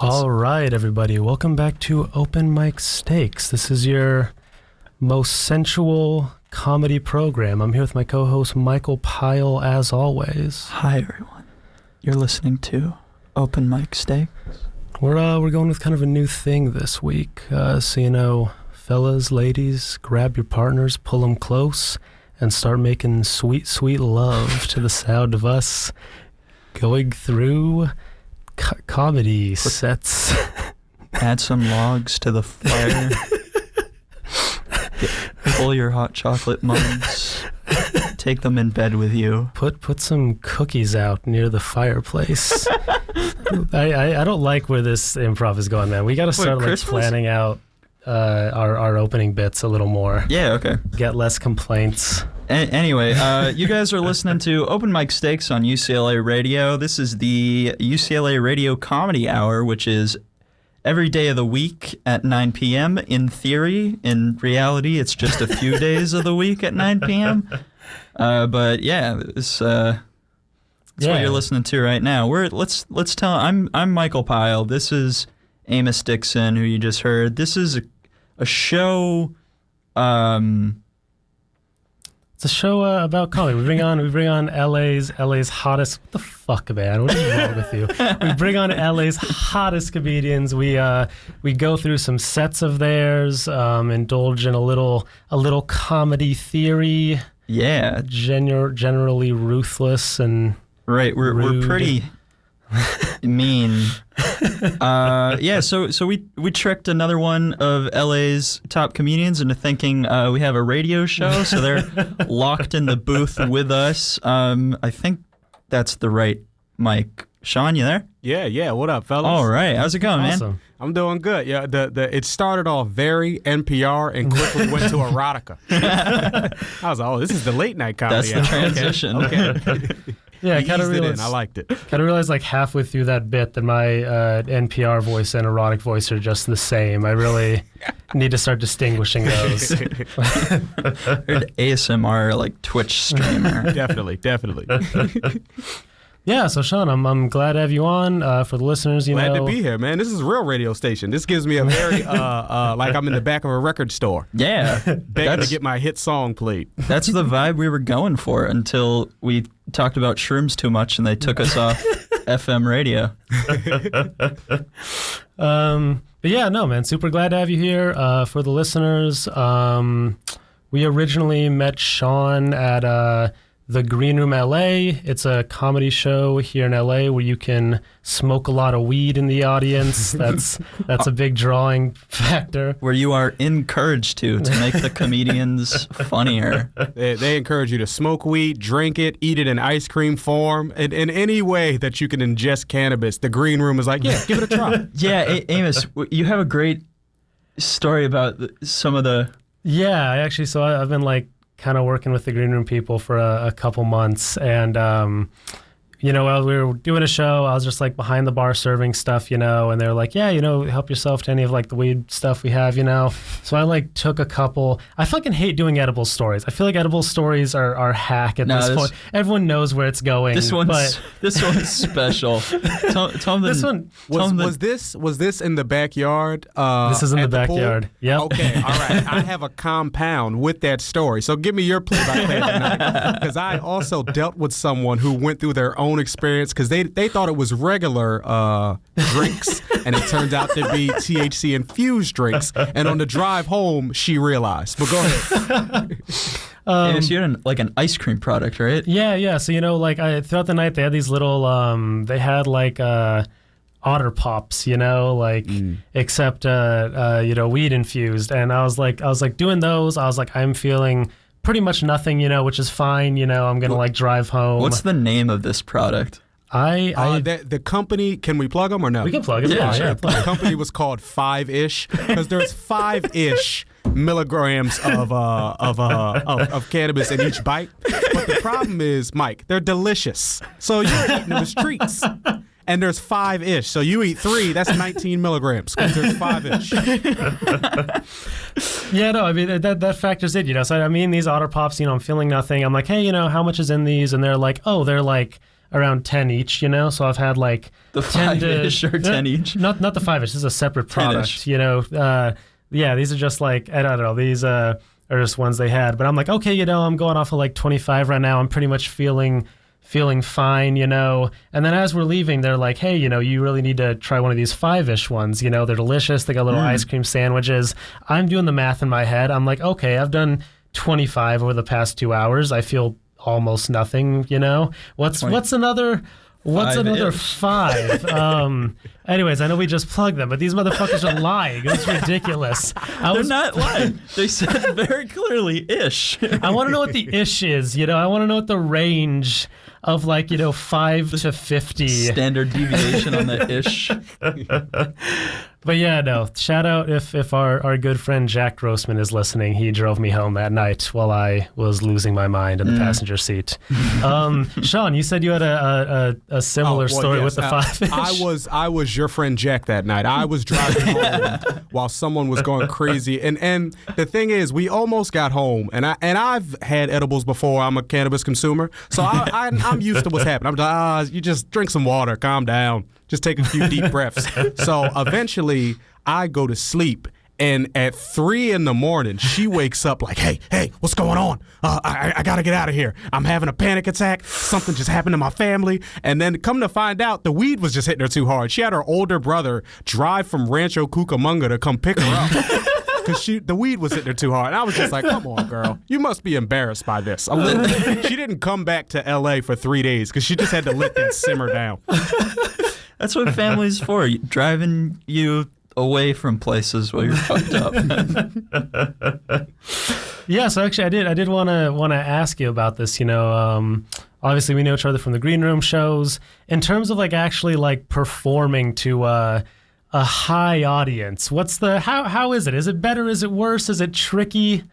All right, everybody. Welcome back to Open Mic Stakes. This is your most sensual comedy program. I'm here with my co-host Michael Pyle, as always. Hi, everyone. You're listening to Open Mic Stakes. We're going with kind of a new thing this week. So, fellas, ladies, grab your partners, pull them close, and start making sweet, sweet love to the sound of us going through comedy sets. Add some logs to the fire. Pull your hot chocolate mugs. Take them in bed with you. Put some cookies out near the fireplace. I don't like where this improv is going, man. We got to start planning out our opening bits a little more. Yeah, okay. Get less complaints. Anyway, you guys are listening to Open Mic Stakes on UCLA Radio. This is the UCLA Radio Comedy Hour, which is every day of the week at 9 p.m. In theory. In reality, it's just a few days of the week at 9 p.m. But yeah, it's what you're listening to right now. Let's tell. I'm Michael Pyle. This is Amos Dixon, who you just heard. This is a show. It's a show about comedy. We bring on LA's hottest. What the fuck, man? What is wrong with you? We bring on LA's hottest comedians. We go through some sets of theirs, indulge in a little comedy theory. Yeah, generally ruthless and right. We're pretty mean. So we tricked another one of LA's top comedians into thinking we have a radio show, so they're locked in the booth with us. I think that's the right mic. Sean, you there? Yeah. What up, fellas? All right. How's it going, man? I'm doing good. Yeah, it started off very NPR and quickly went to erotica. I was like, this is the late night comedy. That's the transition. Okay. Yeah, I kind of realized. I liked it. Kind of realized like halfway through that bit that my NPR voice and erotic voice are just the same. I really need to start distinguishing those. Heard ASMR like Twitch streamer. Definitely. Yeah, so Sean, I'm glad to have you on. For the listeners, glad to be here, man. This is a real radio station. This gives me a very like I'm in the back of a record store. Yeah, begging to get my hit song played. That's the vibe we were going for until we talked about shrooms too much and they took us off FM radio. But yeah, no, man, super glad to have you here. For the listeners, we originally met Sean at the Green Room LA. It's a comedy show here in LA where you can smoke a lot of weed in the audience. That's a big drawing factor. Where you are encouraged to make the comedians funnier. They encourage you to smoke weed, drink it, eat it in ice cream form, in any way that you can ingest cannabis. The Green Room is like, yeah, give it a try. Yeah, Amos, you have a great story about some of the... Yeah, I've been like kind of working with the Green Room people for a couple months, and while we were doing a show, I was just like behind the bar serving stuff, and they're like, yeah, help yourself to any of like the weed stuff we have, So I like took a couple. I fucking hate doing edible stories. I feel like edible stories are hack at this point. Everyone knows where it's going. This one's special. Tell them this one was this in the backyard? This is in the backyard. Yeah. Okay. All right. I have a compound with that story. So give me your play-by-play tonight, because I also dealt with someone who went through their own experience because they thought it was regular drinks, and it turned out to be THC infused drinks. And on the drive home, she realized. But go ahead. So you had an ice cream product, right? Yeah. So throughout the night they had these little they had like Otter Pops, except weed infused, and I was like doing those. I was like, I'm feeling pretty much nothing, which is fine. I'm gonna drive home. What's the name of this product? The company, can we plug them or no? We can plug it. Yeah, sure. The company was called 5-ish because there's 5-ish milligrams of cannabis in each bite. But the problem is, Mike, they're delicious. So you're eating them as treats. And there's 5-ish. So you eat 3, that's 19 milligrams because there's 5-ish. Yeah, no, I mean, that factors in, So I mean, these Otter Pops, I'm feeling nothing. I'm like, hey, how much is in these? And they're like, oh, they're like around 10 each, you know. So I've had like The 10 to 5-ish or 10 each? Not the 5-ish. This is a separate product, 10-ish. you know. Yeah, these are just like, I don't know, these are just ones they had. But I'm like, okay, you know, I'm going off of like 25 right now. I'm pretty much feeling fine, you know. And then as we're leaving, they're like, hey, you know, you really need to try one of these 5-ish ones. You know, they're delicious. They got little ice cream sandwiches. I'm doing the math in my head. I'm like, okay, I've done 25 over the past 2 hours. I feel almost nothing, you know. What's another 5? Anyways, I know we just plugged them, but these motherfuckers are lying. It's ridiculous. They're not lying. They said very clearly ish. I want to know what the ish is, you know. I want to know what the range of, like, you know, 5 to 50. Standard deviation on the ish. But yeah, no. Shout out if our good friend Jack Grossman is listening. He drove me home that night while I was losing my mind in the passenger seat. Sean, you said you had a similar story with the 5-ish. I was your friend Jack that night. I was driving home while someone was going crazy. And the thing is, we almost got home. And I've had edibles before. I'm a cannabis consumer, so I'm used to what's happening. I'm like, you just drink some water, calm down. Just take a few deep breaths. So eventually, I go to sleep, and at 3 a.m, she wakes up like, hey, what's going on? I got to get out of here. I'm having a panic attack. Something just happened to my family. And then come to find out, the weed was just hitting her too hard. She had her older brother drive from Rancho Cucamonga to come pick her up. Because the weed was hitting her too hard. And I was just like, come on, girl. You must be embarrassed by this. She didn't come back to L.A. for 3 days because she just had to let that simmer down. That's what family's for, driving you away from places while you're fucked up. Yeah, so actually I did want to ask you about this, you know. Obviously we know each other from the Green Room shows. In terms of like actually like performing to a high audience, how is it? Is it better? Is it worse? Is it tricky?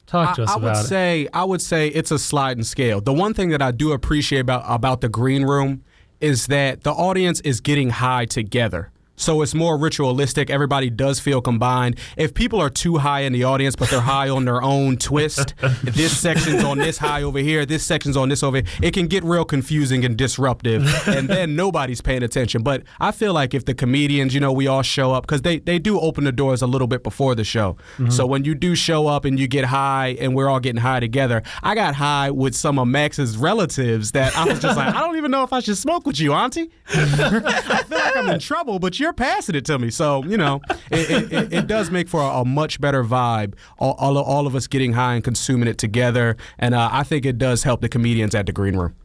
Talk to us about it. I would say it's a sliding scale. The one thing that I do appreciate about the Green Room is that the audience is getting high together. So it's more ritualistic. Everybody does feel combined. If people are too high in the audience, but they're high on their own twist, this section's on this high over here, this section's on this over here, it can get real confusing and disruptive, and then nobody's paying attention. But I feel like if the comedians, you know, we all show up, because they do open the doors a little bit before the show. Mm-hmm. So when you do show up and you get high and we're all getting high together, I got high with some of Max's relatives that I was just like, I don't even know if I should smoke with you, auntie. I feel like I'm in trouble, but you're passing it to me. So, you know, it does make for a much better vibe, all of us getting high and consuming it together. And I think it does help the comedians at the Green Room.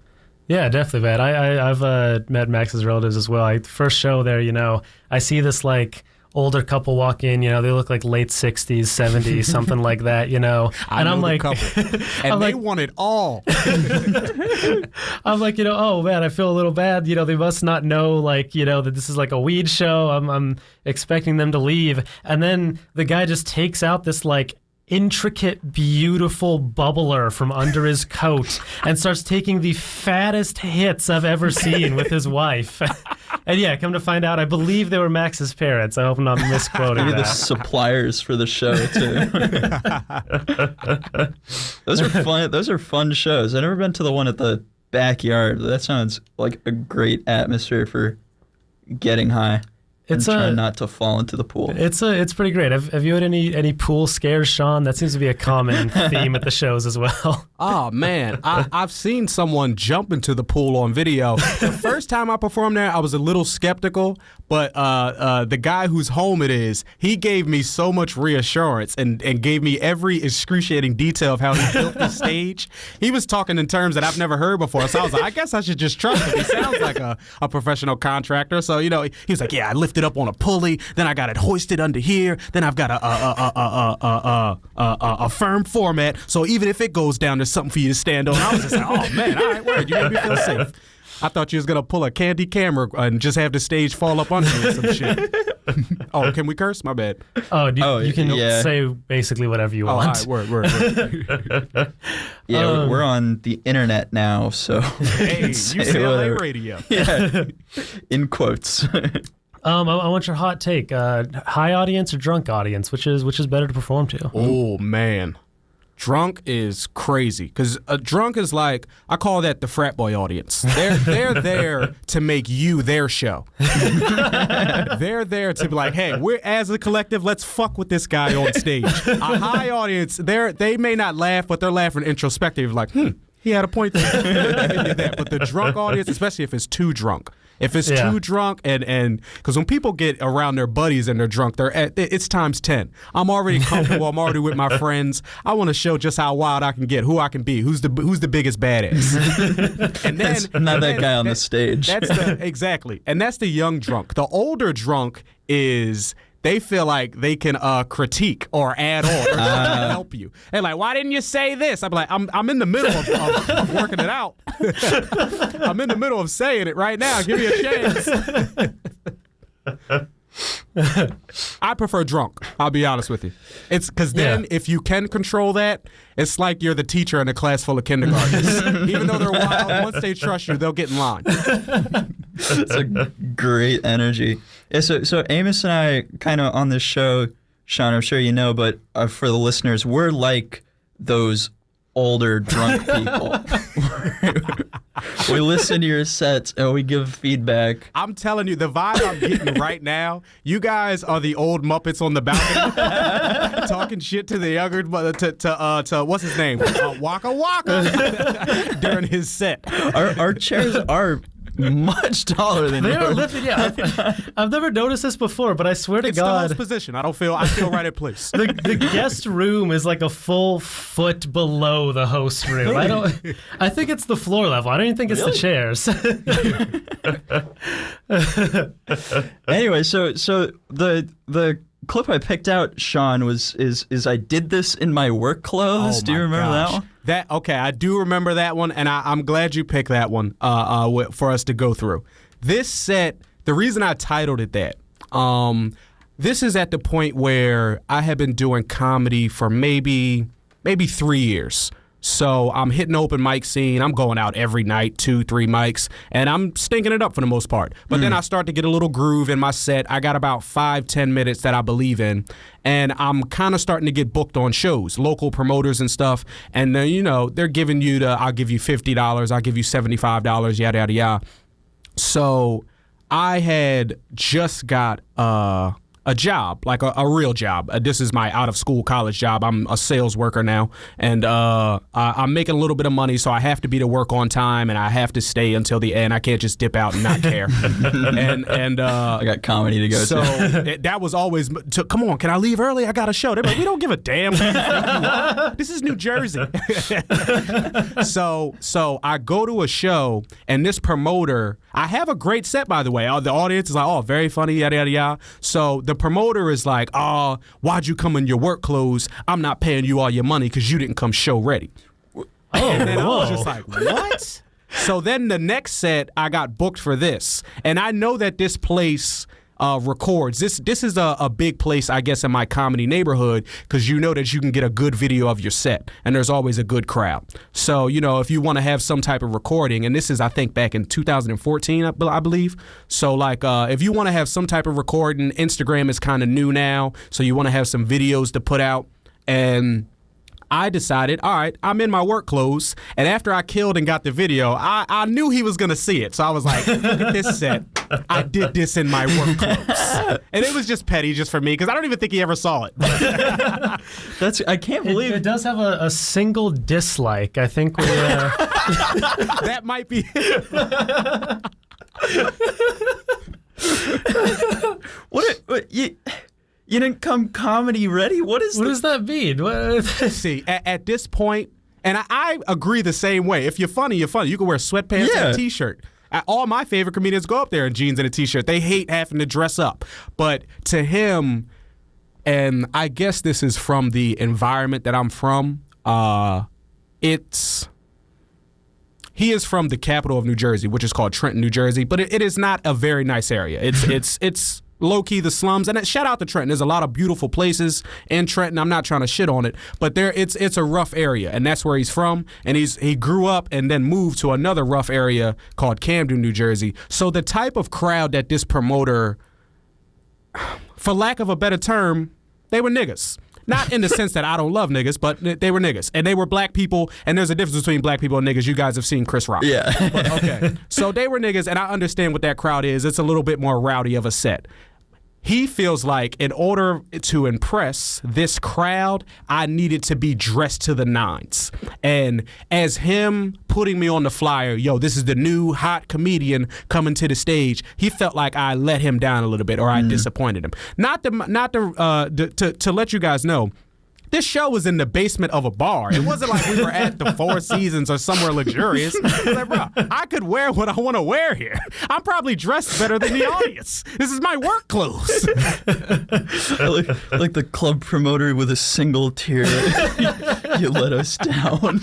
Yeah, definitely, man. I've met Max's relatives as well. First show there, you know, I see this like older couple walk in, you know, they look like late 60s, 70s, something like that, you know. And I'm like, and they want it all. I'm like, you know, oh man, I feel a little bad. You know, they must not know, like, you know, that this is like a weed show. I'm expecting them to leave. And then the guy just takes out this like intricate, beautiful bubbler from under his coat and starts taking the fattest hits I've ever seen with his wife. And yeah, come to find out, I believe they were Max's parents. I hope I'm not misquoting Maybe that. the suppliers for the show too. Those are fun shows. I've never been to the one at the backyard. That sounds like a great atmosphere for getting high. And trying not to fall into the pool. It's pretty great. Have you had any pool scares, Sean? That seems to be a common theme at the shows as well. Oh man, I've seen someone jump into the pool on video. The first time I performed there, I was a little skeptical, but the guy whose home it is, he gave me so much reassurance and gave me every excruciating detail of how he built the stage. He was talking in terms that I've never heard before, so I was like, I guess I should just trust him. He sounds like a professional contractor. So, you know, he was like, yeah, I lifted up on a pulley, then I got it hoisted under here, then I've got a firm format, so even if it goes down, there's something for you to stand on. I was just like, oh man, all right, word, you made me feel safe. I thought you was gonna pull a candy camera and just have the stage fall up under you or some shit. Oh, can we curse? My bad. You can say basically whatever you want. All right, word. Yeah, we're on the internet now, so hey, UCLA radio. Yeah, in quotes. I want your hot take. High audience or drunk audience? Which is better to perform to? Oh man, Drunk is crazy because a drunk is like, I call that the frat boy audience. They're there to make you their show. They're there to be like, hey, we're as a collective, let's fuck with this guy on stage. A high audience, they may not laugh, but they're laughing introspective, like, he had a point there. But the drunk audience, especially if it's too drunk. If it's too drunk and because when people get around their buddies and they're drunk, it's times 10. I'm already comfortable. I'm already with my friends. I want to show just how wild I can get, who I can be, who's the biggest badass. And then not that guy on the stage. Exactly. And that's the young drunk. The older drunk is they feel like they can critique or add on or help you. They're like, why didn't you say this? I'm like, I'm in the middle of working it out. I'm in the middle of saying it right now. Give me a chance. I prefer drunk. I'll be honest with you. It's because then if you can control that, it's like you're the teacher in a class full of kindergartners. Even though they're wild, once they trust you, they'll get in line. It's a great energy. Yeah, so Amos and I kind of on this show, Sean, I'm sure you know, but for the listeners, we're like those older drunk people. We listen to your sets and we give feedback. I'm telling you, the vibe I'm getting right now, you guys are the old Muppets on the balcony talking shit to the younger, to what's his name? Waka Waka during his set. Our chairs are much taller than They are yours. lifted, yeah. I've never noticed this before, but I swear to It's the God, host position. I feel right at place. the guest room is like a full foot below the host room. I think it's the floor level. I don't even think it's the chairs. Anyway, so the clip I picked out, Sean, is I did this in my work clothes. Do you remember that one? Okay, I do remember that one, and I'm glad you picked that one for us to go through. This set, the reason I titled it that, this is at the point where I have been doing comedy for maybe 3 years. So I'm hitting open mic scene. I'm going out every night, 2-3 mics, and I'm stinking it up for the most part. But then I start to get a little groove in my set. I got about 5-10 minutes that I believe in, and I'm kind of starting to get booked on shows, local promoters and stuff. And then, they're giving you I'll give you $50, I'll give you $75, yada, yada, yada. So I had just got a job, like a real job. This is my out-of-school college job. I'm a sales worker now, and I'm making a little bit of money, so I have to be to work on time, and I have to stay until the end. I can't just dip out and not care. and I got comedy to go to. So that was always, come on, can I leave early? I got a show. They're like, we don't give a damn. This is New Jersey. So I go to a show, and this promoter, I have a great set, by the way. The audience is like, oh, very funny, yada, yada, yada. So the promoter is like, oh, why'd you come in your work clothes? I'm not paying you all your money because you didn't come show ready. And then I was just like, what? So then the next set, I got booked for this. And I know that this place records. This is a big place, I guess, in my comedy neighborhood because you know that you can get a good video of your set, and there's always a good crowd. So, if you want to have some type of recording, and this is, I think, back in 2014, I believe. So, like, if you want to have some type of recording, Instagram is kind of new now, so you want to have some videos to put out, and I decided, all right, I'm in my work clothes, and after I killed and got the video, I knew he was going to see it. So I was like, look at this set. I did this in my work clothes. And it was just petty just for me, because I don't even think he ever saw it. I can't believe it does have a single dislike. I think we that might be what you didn't come comedy ready? What does that mean? See, at this point, and I agree the same way. If you're funny, you're funny. You can wear sweatpants and a T-shirt. All my favorite comedians go up there in jeans and a T-shirt. They hate having to dress up. But to him, and I guess this is from the environment that I'm from, he is from the capital of New Jersey, which is called Trenton, New Jersey. But it is not a very nice area. It's low-key the slums. And shout out to Trenton. There's a lot of beautiful places in Trenton. I'm not trying to shit on it, but it's a rough area, and that's where he's from. And he grew up and then moved to another rough area called Camden, New Jersey. So the type of crowd that this promoter, for lack of a better term, they were niggas. Not in the sense that I don't love niggas, but they were niggas. And they were black people, and there's a difference between black people and niggas. You guys have seen Chris Rock. Yeah. But, okay. So they were niggas, and I understand what that crowd is. It's a little bit more rowdy of a set. He feels like in order to impress this crowd, I needed to be dressed to the nines. And as him putting me on the flyer, yo, this is the new hot comedian coming to the stage, he felt like I let him down a little bit, or I disappointed him. To let you guys know, this show was in the basement of a bar. It wasn't like we were at the Four Seasons or somewhere luxurious. I was like, bro, I could wear what I want to wear here. I'm probably dressed better than the audience. This is my work clothes. like the club promoter with a single tear. You let us down.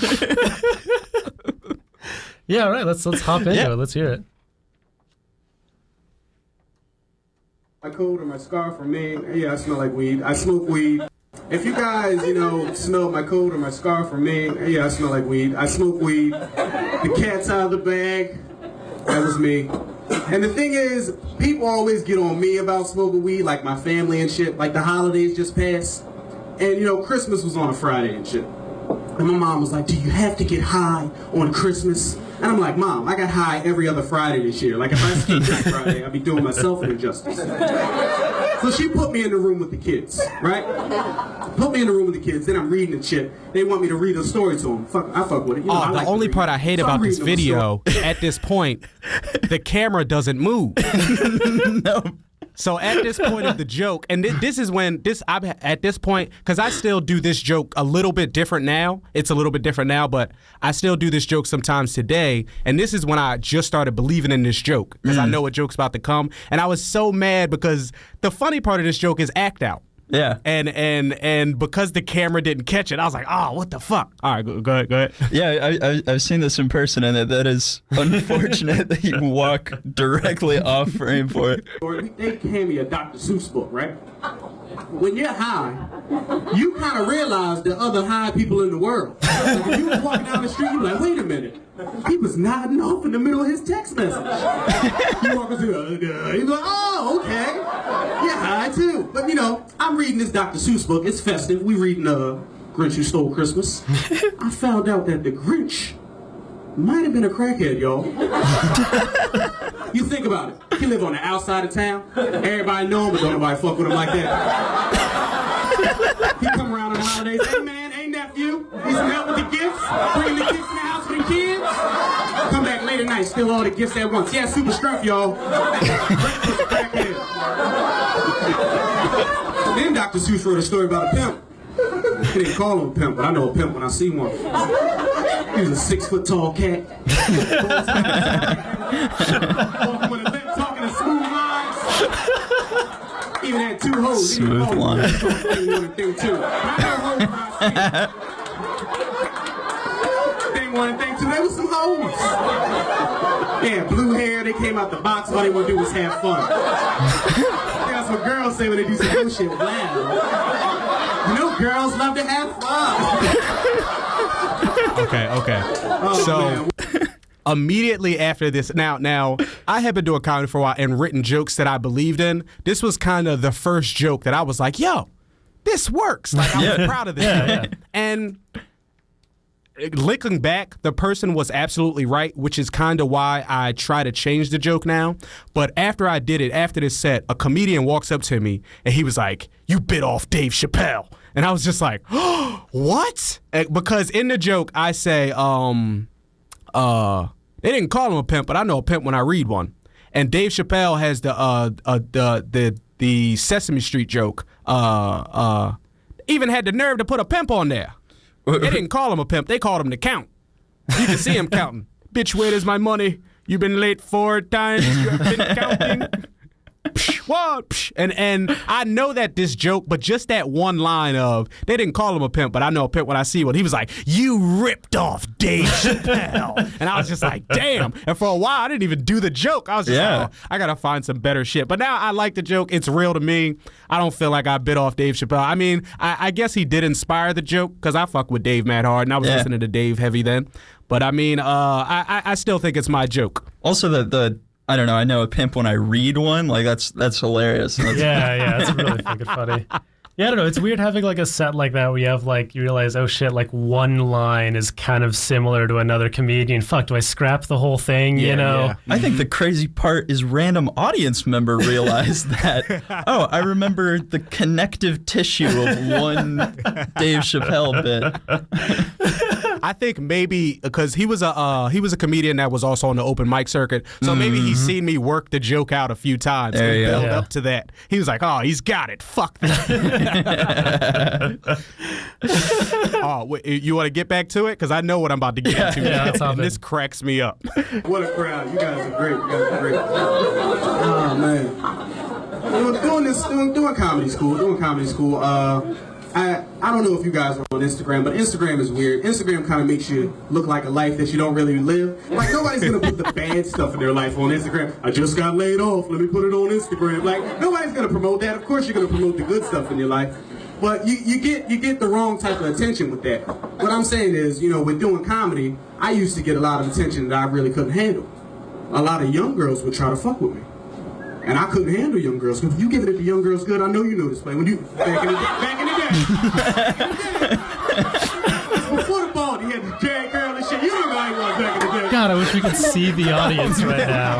Yeah, all right. Let's hop into it. Let's hear it. My coat or my scarf for me, yeah, I smell like weed. I smoke weed. If you guys, smell my coat or my scarf for me, yeah, I smell like weed. I smoke weed. The cat's out of the bag. That was me. And the thing is, people always get on me about smoking weed, like my family and shit. Like the holidays just passed. And, Christmas was on a Friday and shit. And my mom was like, do you have to get high on Christmas? And I'm like, Mom, I got high every other Friday this year. Like, if I skip that Friday, I'd be doing myself an injustice. So she put me in the room with the kids, right? Put me in the room with the kids, then I'm reading the shit. They want me to read a story to them. I fuck with it. I the like only part I hate about this video, story. at this point, the camera doesn't move. No. So at this point of the joke, and this is when I'm at this point, because I still do this joke a little bit different now. It's a little bit different now, but I still do this joke sometimes today. And this is when I just started believing in this joke, because I know a joke's about to come. And I was so mad because the funny part of this joke is act out. Yeah. And because the camera didn't catch it, I was like, oh, what the fuck? All right, go ahead. Yeah, I've seen this in person, and that is unfortunate that you walk directly off frame for it. They hand me a Dr. Seuss book, right? When you're high, you kind of realize the other high people in the world. Like if you was walking down the street, you're like, wait a minute. He was nodding off in the middle of his text message. You walk into he's like, oh, okay. Yeah, high too. But I'm reading this Dr. Seuss book. It's festive. We reading Grinch Who Stole Christmas. I found out that the Grinch might have been a crackhead, y'all. You think about it. He live on the outside of town. Everybody know him, but don't nobody fuck with him like that. He come around on the holidays. Hey, man, hey, nephew. He's met with the gifts. Bring the gifts in the house for the kids. Come back late at night, steal all the gifts at once. Yeah, super struck, y'all. Crackhead. Then Dr. Seuss wrote a story about a pimp. He didn't call him a pimp, but I know a pimp when I see one. He was a 6-foot-tall cat. Walking with a limp, talking in smooth lines. Even had 2 hoes. Smooth lines. Thing 1 and thing 2. I heard hoes when I see Thing 1 and thing 2, they was some hoes. They had blue hair, they came out the box, all they want to do was have fun. That's what girls say when they do some new shit. Wow. Girls love to have fun. Okay. Oh, so man. immediately after this, now I had been doing comedy for a while and written jokes that I believed in. This was kind of the first joke that I was like, yo, this works. Like I was proud of this. Yeah. And looking back, the person was absolutely right, which is kind of why I try to change the joke now. But after I did it, after this set, a comedian walks up to me and he was like, you bit off Dave Chappelle. And I was just like, oh, what? Because in the joke, I say, they didn't call him a pimp, but I know a pimp when I read one. And Dave Chappelle has the Sesame Street joke. Even had the nerve to put a pimp on there. They didn't call him a pimp. They called him the count. You can see him counting. Bitch, where is my money? You've been late 4 times. You have been counting. What? And I know that this joke, but just that one line of, they didn't call him a pimp, but I know a pimp when I see one. He was like, you ripped off Dave Chappelle. And I was just like, damn. And for a while, I didn't even do the joke. I was just like, oh, I got to find some better shit. But now I like the joke. It's real to me. I don't feel like I bit off Dave Chappelle. I mean, I guess he did inspire the joke because I fuck with Dave mad hard, and I was listening to Dave heavy then. But I mean, I still think it's my joke. Also, the I don't know. I know a pimp when I read one. Like that's hilarious. Yeah, it's really fucking funny. Yeah, I don't know. It's weird having like a set like that where you have like, you realize, oh shit, like one line is kind of similar to another comedian. Fuck, do I scrap the whole thing, you know? Yeah. I think the crazy part is random audience member realized that, oh, I remember the connective tissue of one Dave Chappelle bit. I think maybe because he was a comedian that was also on the open mic circuit, so maybe he's seen me work the joke out a few times There and you go. build up to that. He was like, "Oh, he's got it. Fuck that." Oh, wait, you want to get back to it? Because I know what I'm about to get into. Yeah, let's hop and in. this cracks me up. What a crowd. You guys are great. You guys are great. Oh, man. Doing comedy school. I don't know if you guys are on Instagram, but Instagram is weird. Instagram kind of makes you look like a life that you don't really live. Like, nobody's going to put the bad stuff in their life on Instagram. I just got laid off. Let me put it on Instagram. Like, nobody's going to promote that. Of course, you're going to promote the good stuff in your life. But you get the wrong type of attention with that. What I'm saying is, you know, with doing comedy, I used to get a lot of attention that I really couldn't handle. A lot of young girls would try to fuck with me. And I couldn't handle young girls. If you give it to young girls good, I know you know this play. When you back in the day. Before the ball, he had the J curl and shit. You know how he was back in the day. God, I wish we could see the audience right now.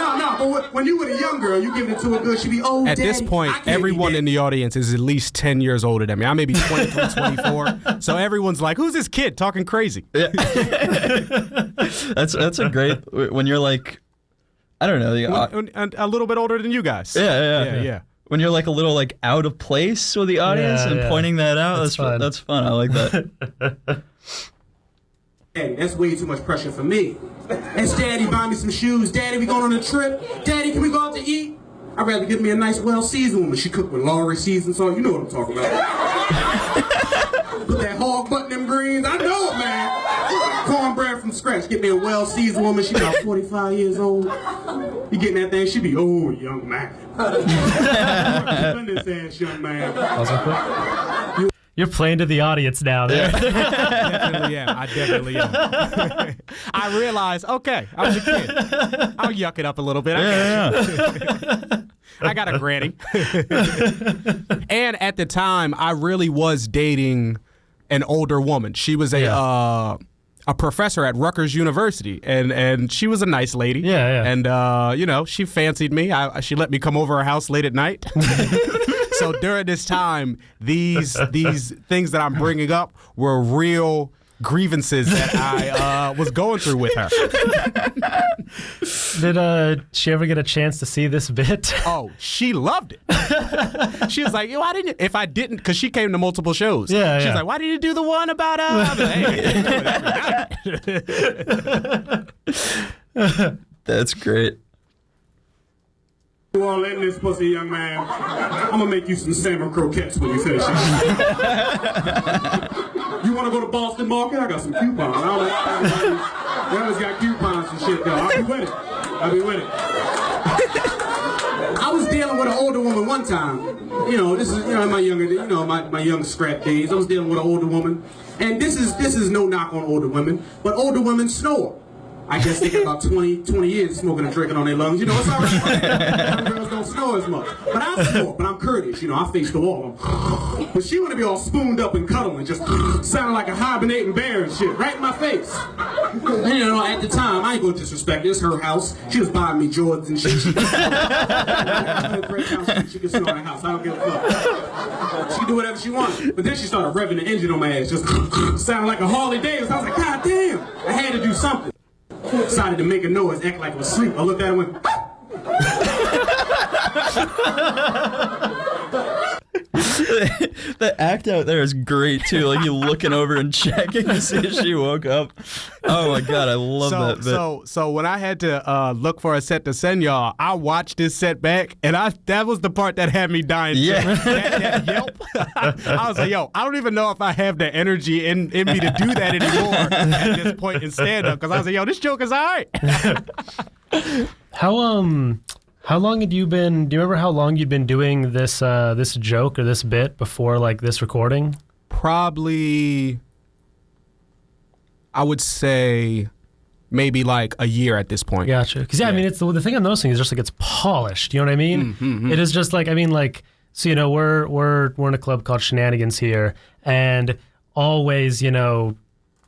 No, but when you were a young girl, you give it to a good, she be old. At daddy. this point, I can't be everyone that. in the audience is at least 10 years older than me. I may be 23, 24. So everyone's like, "Who's this kid talking crazy?" That's a great, when you're like, I don't know. And a little bit older than you guys. Yeah. When you're like a little like out of place with the audience Yeah, and yeah. pointing that out, That's fun. that's fun. I like that. Hey, that's way too much pressure for me. That's Daddy, buy me some shoes. Daddy, we going on a trip. Daddy, can we go out to eat? I'd rather get me a nice, well-seasoned woman. She cooked with Lowry seasoned salt. You know what I'm talking about. Put that hog butt in them greens. I know it, man. Cornbread from scratch. Get me a well-seasoned woman. She about 45 years old. You getting that thing? She be, oh, young man. Spend this ass, young man. You're playing to the audience now. There. Definitely am. I definitely am. I realized, okay, I was a kid. I'll yuck it up a little bit. I got a granny. And at the time, I really was dating an older woman. She was a professor at Rutgers University, and she was a nice lady. Yeah. And you know, she fancied me. She let me come over her house late at night. So during this time, these things that I'm bringing up were real grievances that I was going through with her. Did she ever get a chance to see this bit? Oh, she loved it. She was like, "Yo, why didn't you?" If I didn't, because she came to multiple shows. Yeah, She's yeah. like, "Why did you do the one about hey, That's great. You all in this pussy, young man. I'm gonna make you some salmon croquettes when you finish it. You wanna go to Boston Market? I got some coupons. I always got coupons and shit, though. I'll be with it. I was dealing with an older woman one time. You know, this is, you know, my young scrap days. I was dealing with an older woman. And this is no knock on older women, but older women snore. I guess they got about 20 years smoking and drinking on their lungs. You know, it's all right. Some girls don't snore as much. But I snore, but I'm courteous. You know, I face the wall. But she want to be all spooned up and cuddling, just sounding like a hibernating bear and shit, right in my face. And, you know, at the time, I ain't gonna disrespect it. It's her house. She was buying me Jordans and shit. She can snore in the house. I don't give a fuck. She can do whatever she wants. But then she started revving the engine on my ass, just sounding like a Harley Davidson. I was like, God damn. I had to do something. Decided to make a noise, act like I was asleep. I looked at her and went, The act out there is great too. Like you looking over and checking to see if she woke up. Oh my god, I love that bit. So when I had to look for a set to send y'all, I watched this set back, and that was the part that had me dying. Yeah. that yelp. I was like, yo, I don't even know if I have the energy in me to do that anymore at this point in stand up, because I was like, yo, this joke is all right. How long had you been? Do you remember how long you'd been doing this this joke or this bit before like this recording? Probably, I would say maybe like a year at this point. Gotcha. Because I mean, it's the thing I'm noticing is just like it's polished. You know what I mean? It is just like, I mean, like So, we're in a club called Shenanigans here, and always,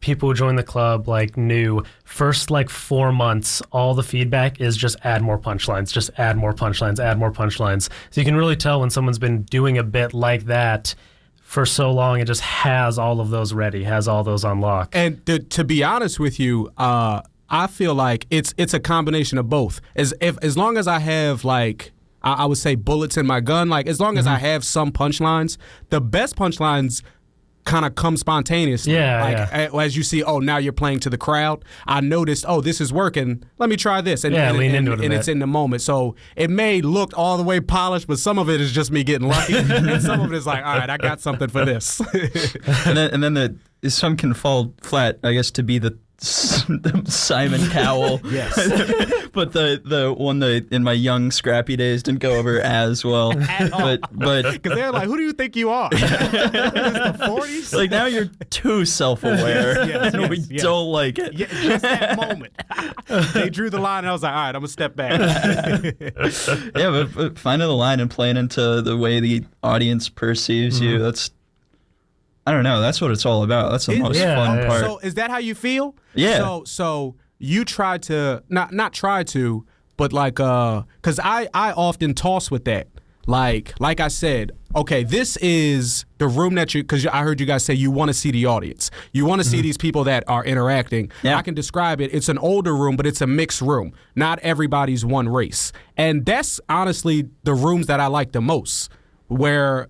people who join the club like new first 4 months, all the feedback is just add more punchlines, just add more punchlines, add more punchlines. So you can really tell when someone's been doing a bit like that for so long, it just has all of those ready, has all those on lock. And to be honest with you, I feel like it's a combination of both. As long as I have I would say bullets in my gun, as long as I have some punchlines, the best punchlines kind of come spontaneously. As you see, now you're playing to the crowd. I noticed, this is working. Let me try this. And lean into it a bit. It's in the moment. So it may look all the way polished, but some of it is just me getting lucky. And some of it is all right, I got something for this. and then some can fall flat, I guess, to be the Simon Cowell. Yes. But the one that in my young scrappy days didn't go over as well. But because they're like, who do you think you are? The 40s? Now you're too self-aware. Yes, we don't like it. Yeah, just that moment. They drew the line and I was like, all right, I'm gonna step back. But finding the line and playing into the way the audience perceives you, that's, I don't know, that's what it's all about. That's the most fun part. So is that how you feel? Yeah. So you try to not try to, but because I often toss with that. Like I said, okay, this is the room that because I heard you guys say you want to see the audience. You want to see these people that are interacting. Yeah. I can describe it. It's an older room, but it's a mixed room. Not everybody's one race. And that's honestly the rooms that I like the most, where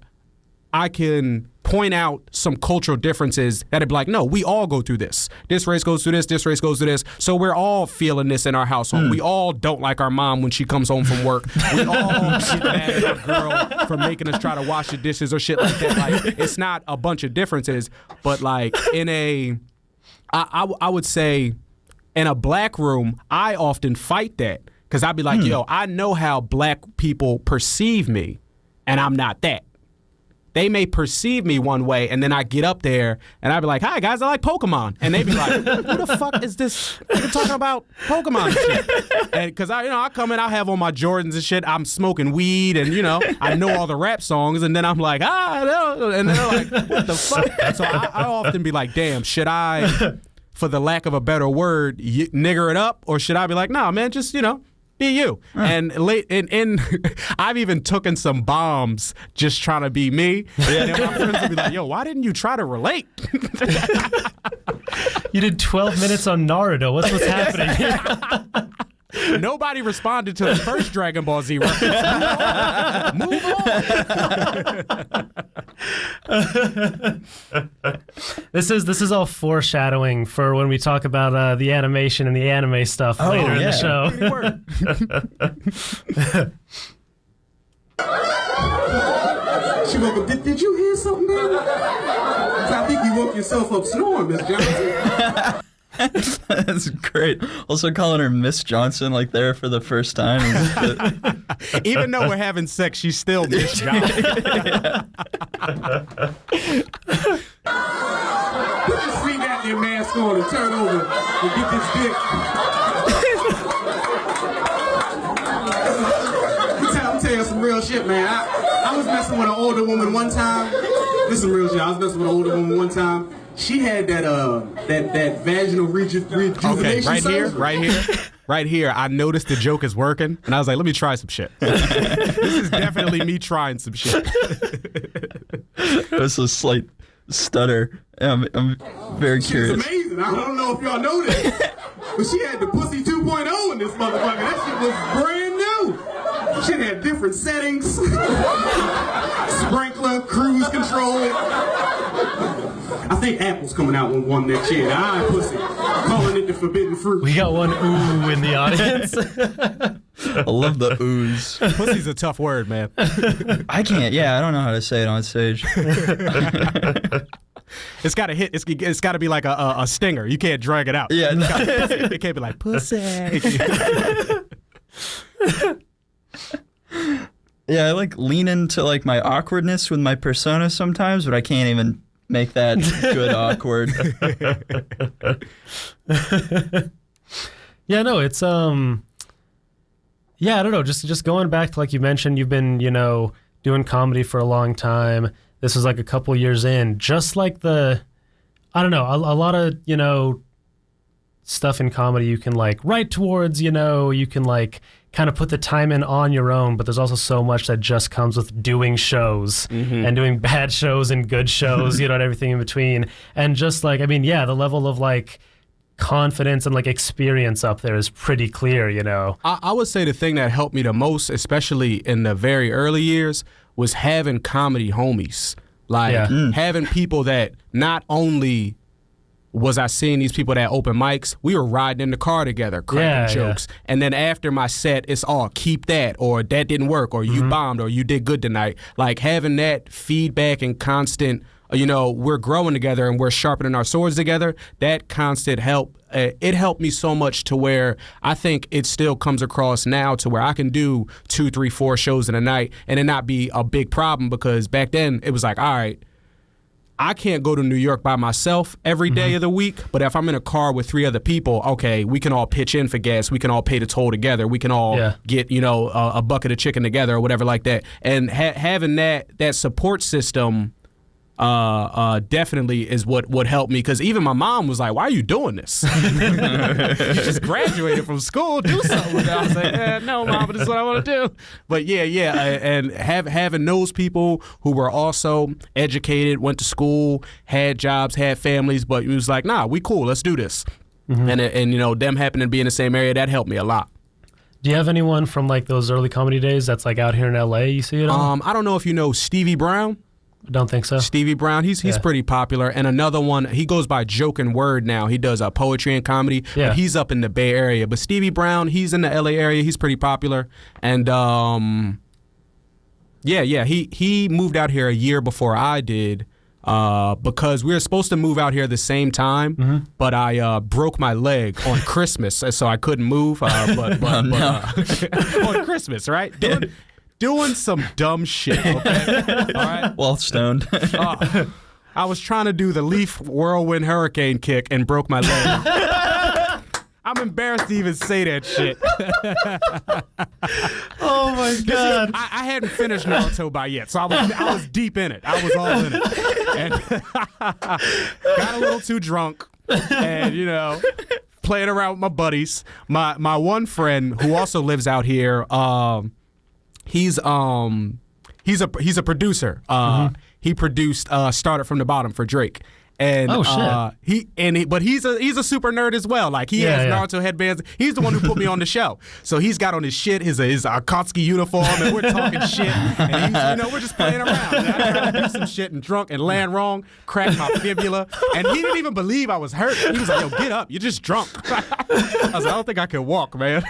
I can point out some cultural differences that'd be like, no, we all go through this. This race goes through this race goes through this. So we're all feeling this in our household. We all don't like our mom when she comes home from work. We all get mad at our girl for making us try to wash the dishes or shit like that. It's not a bunch of differences, but I would say in a black room, I often fight that because I'd be like, yo, I know how black people perceive me, and I'm not that. They may perceive me one way, and then I get up there, and I'd be like, hi, guys, I like Pokemon. And they'd be like, who the fuck is this? You're talking about Pokemon and shit. And because I come in, I'll have on my Jordans and shit. I'm smoking weed, and, I know all the rap songs, and then I'm like, no. And they're like, what the fuck? So I often be like, damn, should I, for the lack of a better word, nigger it up? Or should I be like, nah, man, just, be you. And I've even taken some bombs just trying to be me. And then my friends would be like, yo, why didn't you try to relate? You did 12 minutes on Naruto. What's happening here? Nobody responded to the first Dragon Ball Z reference. Move on. This is all foreshadowing for when we talk about the animation and the anime stuff later in the show. She woke up. Did you hear something, baby? I think you woke yourself up snoring, Miss Johnson. That's great. Also calling her Miss Johnson there for the first time. Even though we're having sex, she's still Miss Johnson. Put your sweet goddamn mask on and turn over and get this dick. Let me tell you some real shit, man. I was messing with an older woman one time. This is some real shit. I was messing with an older woman one time. She had that vaginal rejuvenation. Okay, right here. I noticed the joke is working, and I was like, let me try some shit. This is definitely me trying some shit. That's a slight stutter. I'm very curious. It's amazing. I don't know if y'all know this, but she had the pussy 2.0 in this motherfucker. That shit was brand new. Shit had different settings. Sprinkler, cruise control. I think Apple's coming out with one next year. I pussy. Calling it the forbidden fruit. We got one ooh in the audience. I love the ooze. Pussy's a tough word, man. I can't. Yeah, I don't know how to say it on stage. It's got to hit. It's got to be like a stinger. You can't drag it out. Yeah. It can't be like pussy. Yeah, I lean into my awkwardness with my persona sometimes, but I can't even make that good awkward. Yeah, no, it's I don't know, just going back to you mentioned, you've been, doing comedy for a long time. This was like a couple years in, just like I don't know, a lot of, stuff in comedy you can like write towards, you can like kind of put the time in on your own, but there's also so much that just comes with doing shows and doing bad shows and good shows, and everything in between. And just like, the level of like confidence and like experience up there is pretty clear, I would say the thing that helped me the most, especially in the very early years, was having comedy homies. Like having people that not only was I seeing these people that open mics, we were riding in the car together, cracking jokes. Yeah. And then after my set, it's all keep that, or that didn't work, or you bombed, or you did good tonight. Like having that feedback and constant, we're growing together and we're sharpening our swords together, that constant help, it helped me so much to where I think it still comes across now to where I can do 2, 3, 4 shows in a night and it not be a big problem, because back then it was like, all right, I can't go to New York by myself every day of the week, but if I'm in a car with 3 other people, okay, we can all pitch in for gas. We can all pay the toll together. We can all get, a bucket of chicken together or whatever like that. And having that support system definitely is what helped me, because even my mom was like, why are you doing this? You just graduated from school, do something with it. I was like, no, Mom, but this is what I want to do. But and having those people who were also educated, went to school, had jobs, had families, but it was like, nah, we cool, let's do this. And them happening to be in the same area, that helped me a lot. Do you have anyone from like those early comedy days that's like out here in LA you see it on? I don't know if you know Stevie Brown. I don't think so. Stevie Brown, he's pretty popular. And another one, he goes by Joke and Word now. He does poetry and comedy, but he's up in the Bay Area. But Stevie Brown, he's in the LA area. He's pretty popular. And he moved out here a year before I did, because we were supposed to move out here the same time, but I broke my leg on Christmas, so I couldn't move. On Christmas, right? Doing some dumb shit, okay? All right? Well stoned. I was trying to do the leaf whirlwind hurricane kick and broke my leg. I'm embarrassed to even say that shit. Oh my God. I hadn't finished Naruto by yet, so I was deep in it. I was all in it. And got a little too drunk and, playing around with my buddies. My one friend who also lives out here, he's a producer. He produced Started from the Bottom for Drake. And but he's a super nerd as well. Like he has Naruto headbands. He's the one who put me on the show. So he's got on his shit, his Akatsuki uniform, and we're talking shit. And he's, we're just playing around. And I tried to do some shit and drunk and land wrong, cracked my fibula, and he didn't even believe I was hurt. He was like, "Yo, get up, you're just drunk." I was like, "I don't think I can walk, man."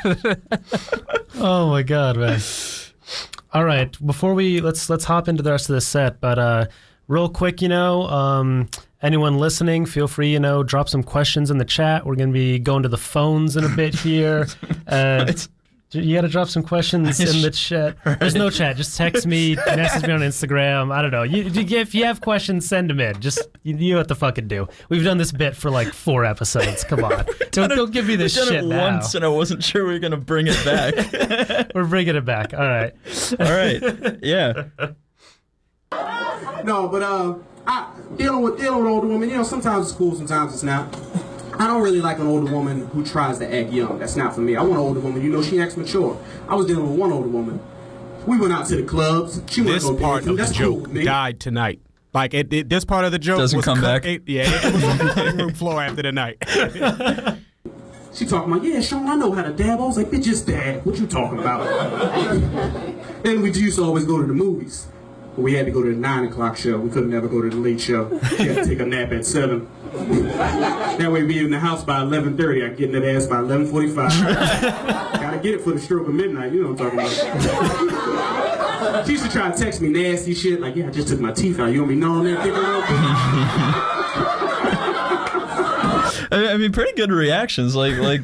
Oh my God, man. All right, before let's hop into the rest of the set, but real quick, anyone listening, feel free, drop some questions in the chat. We're going to be going to the phones in a bit here. You got to drop some questions in the chat. There's no chat. Just text me, message me on Instagram. I don't know. If you have questions, send them in. Just, you know what to fucking do. We've done this bit for like 4 episodes. Come on. Don't give me this shit now. We've done it once, and I wasn't sure we were going to bring it back. We're bringing it back. All right. All right. Yeah. No, but dealing with older women, sometimes it's cool, sometimes it's not. I don't really like an older woman who tries to act young. That's not for me. I want an older woman, she acts mature. I was dealing with one older woman. We went out to the clubs. This part of the joke died tonight. Like this part of the joke doesn't come back. It was on the cutting room floor after the night. She talking about, yeah, Sean, I know how to dab. I was like, bitch, just dab. What you talking about? Then we used to always go to the movies. But we had to go to the 9 o'clock show. We couldn't ever go to the late show. We had to take a nap at 7. That way we in the house by 11:30. I get in that ass by 11:45. Gotta get it for the stroke of midnight. You know what I'm talking about. She used to try to text me nasty shit. Like, yeah, I just took my teeth out. You want me gnawing that thing around? I mean, pretty good reactions. Like, I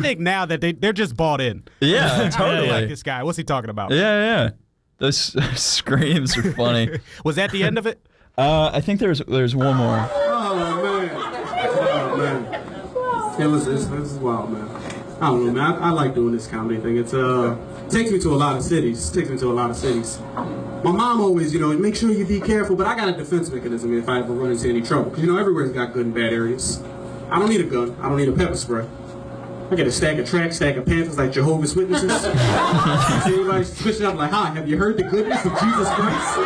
think now that they're just bought in. Yeah, totally. Like this guy. What's he talking about? Yeah. Those screams are funny. Was that the end of it? I think there's one more. Oh man. It was wild, man. I don't know, man. I like doing this comedy thing. It's takes me to a lot of cities. My mom always, make sure you be careful, but I got a defense mechanism if I ever run into any trouble. Because, everywhere's got good and bad areas. I don't need a gun. I don't need a pepper spray. I get a stack of tracks, stack of Panthers like Jehovah's Witnesses. See everybody switching up like, hi, have you heard the goodness of Jesus Christ?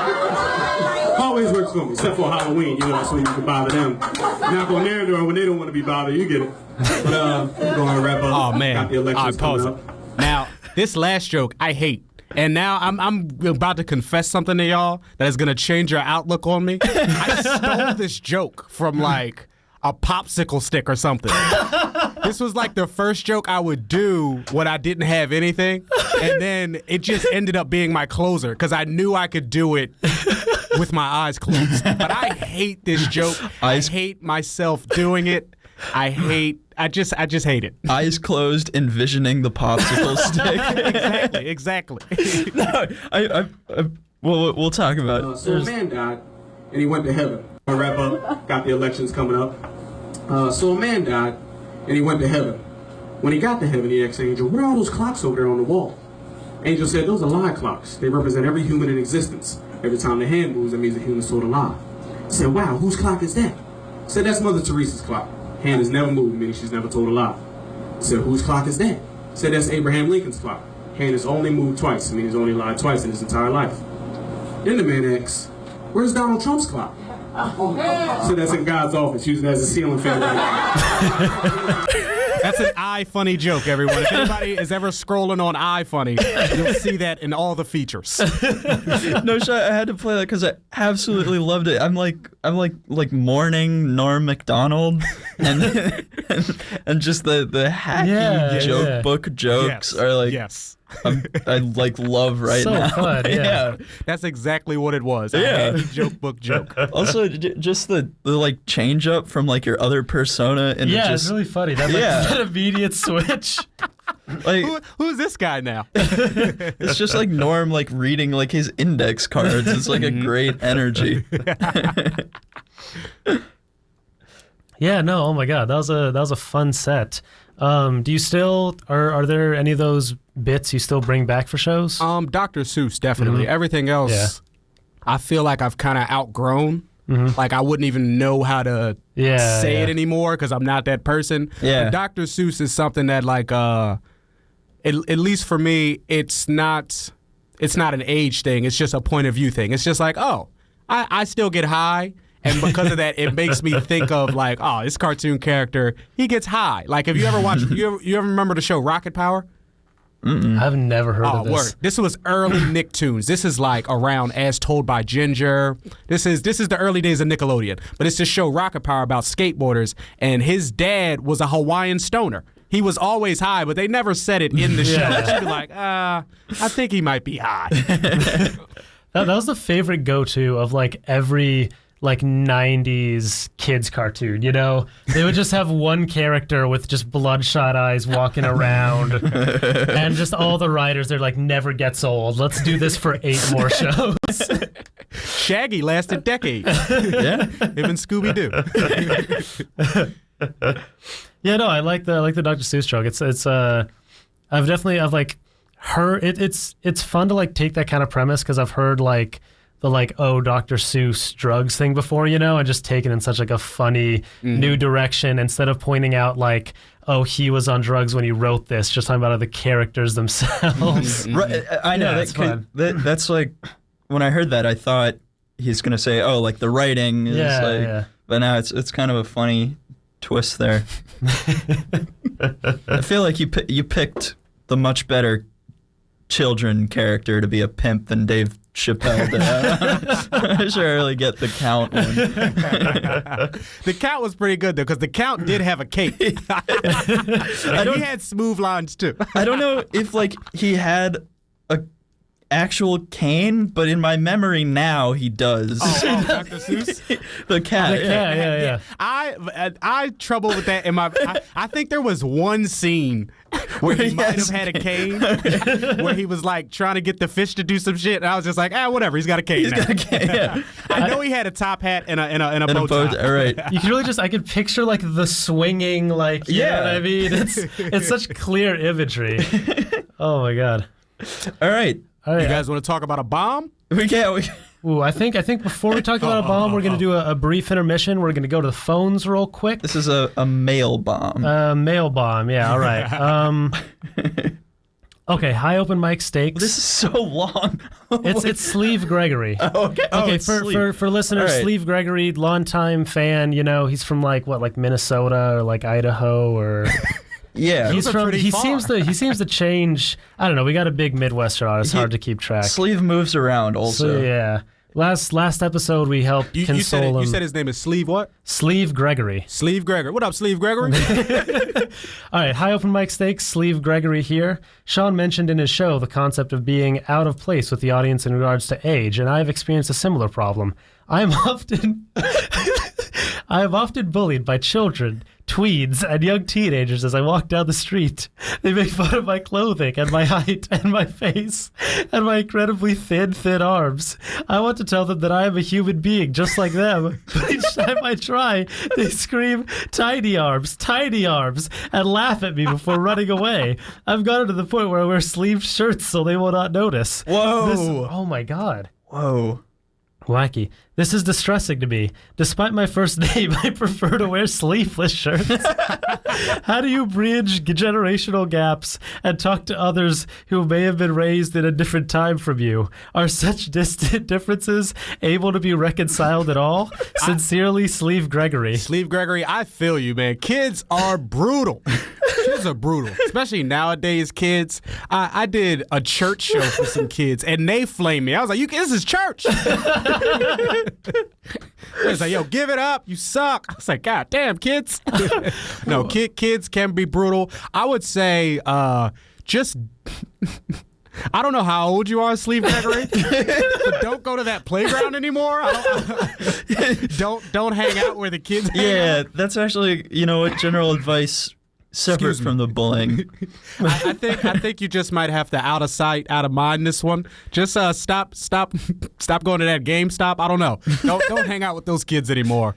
Always works for me, except for Halloween, that's when you can bother them. Knock on their door when they don't want to be bothered, you get it. But I'm going to wrap up. Oh, man. Got the elections pause coming it. up. Now, this last joke, I hate. And now I'm about to confess something to y'all that is going to change your outlook on me. I stole this joke from, like, a popsicle stick or something. This was like the first joke I would do when I didn't have anything, and then it just ended up being my closer because I knew I could do it with my eyes closed. But I hate this joke. I hate myself doing it. I just hate it. Eyes closed, envisioning the popsicle stick. Exactly. No, we'll talk about it. So a man died, and he went to heaven. I'll wrap up. Got the elections coming up. So a man died, and he went to heaven. When he got to heaven, he asked the angel, what are all those clocks over there on the wall? Angel said, those are lie clocks. They represent every human in existence. Every time the hand moves, that means the human's told a lie. He said, wow, whose clock is that? He said, that's Mother Teresa's clock. Hand has never moved, meaning she's never told a lie. He said, whose clock is that? He said, that's Abraham Lincoln's clock. Hand has only moved twice, meaning he's only lied twice in his entire life. Then the man asks, where's Donald Trump's clock? So that's in God's office, using it as a ceiling fan. That's an iFunny joke, everyone. If anybody is ever scrolling on iFunny, you'll see that in all the features. No shot. I had to play that because I absolutely loved it. I'm like mourning Norm Macdonald, and just the hacky book jokes are like I like love right so now. Fun, yeah. That's exactly what it was. Yeah. Joke book joke. Also, just the like change up from like your other persona and it's really funny. That immediate switch. Like who's this guy now? It's just like Norm like reading like his index cards. It's like a great energy. Yeah, no, oh my God, that was a fun set. Do you still are there any of those bits you still bring back for shows? Dr. Seuss, definitely. Everything else, I feel like I've kind of outgrown. Like I wouldn't even know how to say it anymore because I'm not that person. Yeah. But Dr. Seuss is something that like at least for me, it's not an age thing. It's just a point of view thing. It's just like, oh, I still get high. And because of that, it makes me think of like, oh, this cartoon character, he gets high. Like, have you ever watched, you ever remember the show Rocket Power? I've never heard of this. Word. This was early Nicktoons. This is like around As Told by Ginger. This is the early days of Nickelodeon. But it's this show Rocket Power about skateboarders, and his dad was a Hawaiian stoner. He was always high, but they never said it in the show. She'd be like, I think he might be high. That was the favorite go-to of like every like 90s kids cartoon, They would just have one character with just bloodshot eyes walking around and just all the writers, they're like, never gets old. Let's do this for 8 more shows. Shaggy lasted decades. Yeah. Him and Scooby-Doo. Yeah, no, I like the Dr. Seuss joke. It's I've like heard it's fun to like take that kind of premise because I've heard like the like, oh, Dr. Seuss drugs thing before, and just take it in such like a funny new direction instead of pointing out like, oh, he was on drugs when he wrote this, just talking about the characters themselves. Right, I know that's fun. That's like when I heard that, I thought he's gonna say, oh, like the writing is but now it's kind of a funny twist there. I feel like you picked the much better children character to be a pimp than Dave Chappelle did. I should really get the Count one. The Count was pretty good though, because the Count did have a cape. He had smooth lines too. I don't know if like he had actual cane, but in my memory now he does. Oh, Dr. Seuss? The cat. Yeah. I trouble with that in my. I think there was one scene where he might have had a cane, where he was like trying to get the fish to do some shit, and I was just like, whatever, he's got a cane. He's got a cane. Yeah. I know he had a top hat and a bow tie. All right. You can really I could picture like the swinging, like, you know what I mean? It's such clear imagery. Oh my God. All right. You guys want to talk about a bomb? We can't. Ooh, I think before we talk about a bomb, we're going to do a brief intermission. We're going to go to the phones real quick. This is a mail bomb. Mail bomb, yeah, all right. Okay, hi, Open Mic Steaks. This is so long. It's Sleeve Gregory. Okay. Okay, it's for listeners, All right. Sleeve Gregory, longtime fan. You know, he's from like Minnesota or like Idaho or. Yeah. He's from. pretty He far. seems to change. I don't know. We got a big Midwestern artist. Hard to keep track. Sleeve moves around also. So yeah. Last episode we helped console him. You said his name is Sleeve what? Sleeve Gregory. Sleeve Gregory. What up, Sleeve Gregory? All right, hi, Open Mic Steaks, Sleeve Gregory here. Sean mentioned in his show the concept of being out of place with the audience in regards to age, and I have experienced a similar problem. I am often bullied by children, tweens, and young teenagers as I walk down the street. They make fun of my clothing and my height and my face and my incredibly thin arms. I want to tell them that I am a human being just like them, but each time I try, they scream, tiny arms, and laugh at me before running away. I've gotten to the point where I wear sleeved shirts so they will not notice. Whoa. Oh my God. Whoa. Wacky. This is distressing to me. Despite my first name, I prefer to wear sleeveless shirts. How do you bridge generational gaps and talk to others who may have been raised in a different time from you? Are such distant differences able to be reconciled at all? Sincerely, Sleeve Gregory. Sleeve Gregory, I feel you, man. Kids are brutal. Kids are brutal, especially nowadays. Kids. I did a church show for some kids, and they flamed me. I was like, this is church." They was like, "Yo, give it up. You suck." I was like, "God damn, kids." No, kids can be brutal. I would say, just. I don't know how old you are, Sleeve Gregory, but don't go to that playground anymore. Don't hang out where the kids hang out. Yeah, that's actually, general advice separate from the bullying. I think you just might have to out of sight, out of mind this one. Just stop going to that GameStop. I don't know. Don't hang out with those kids anymore.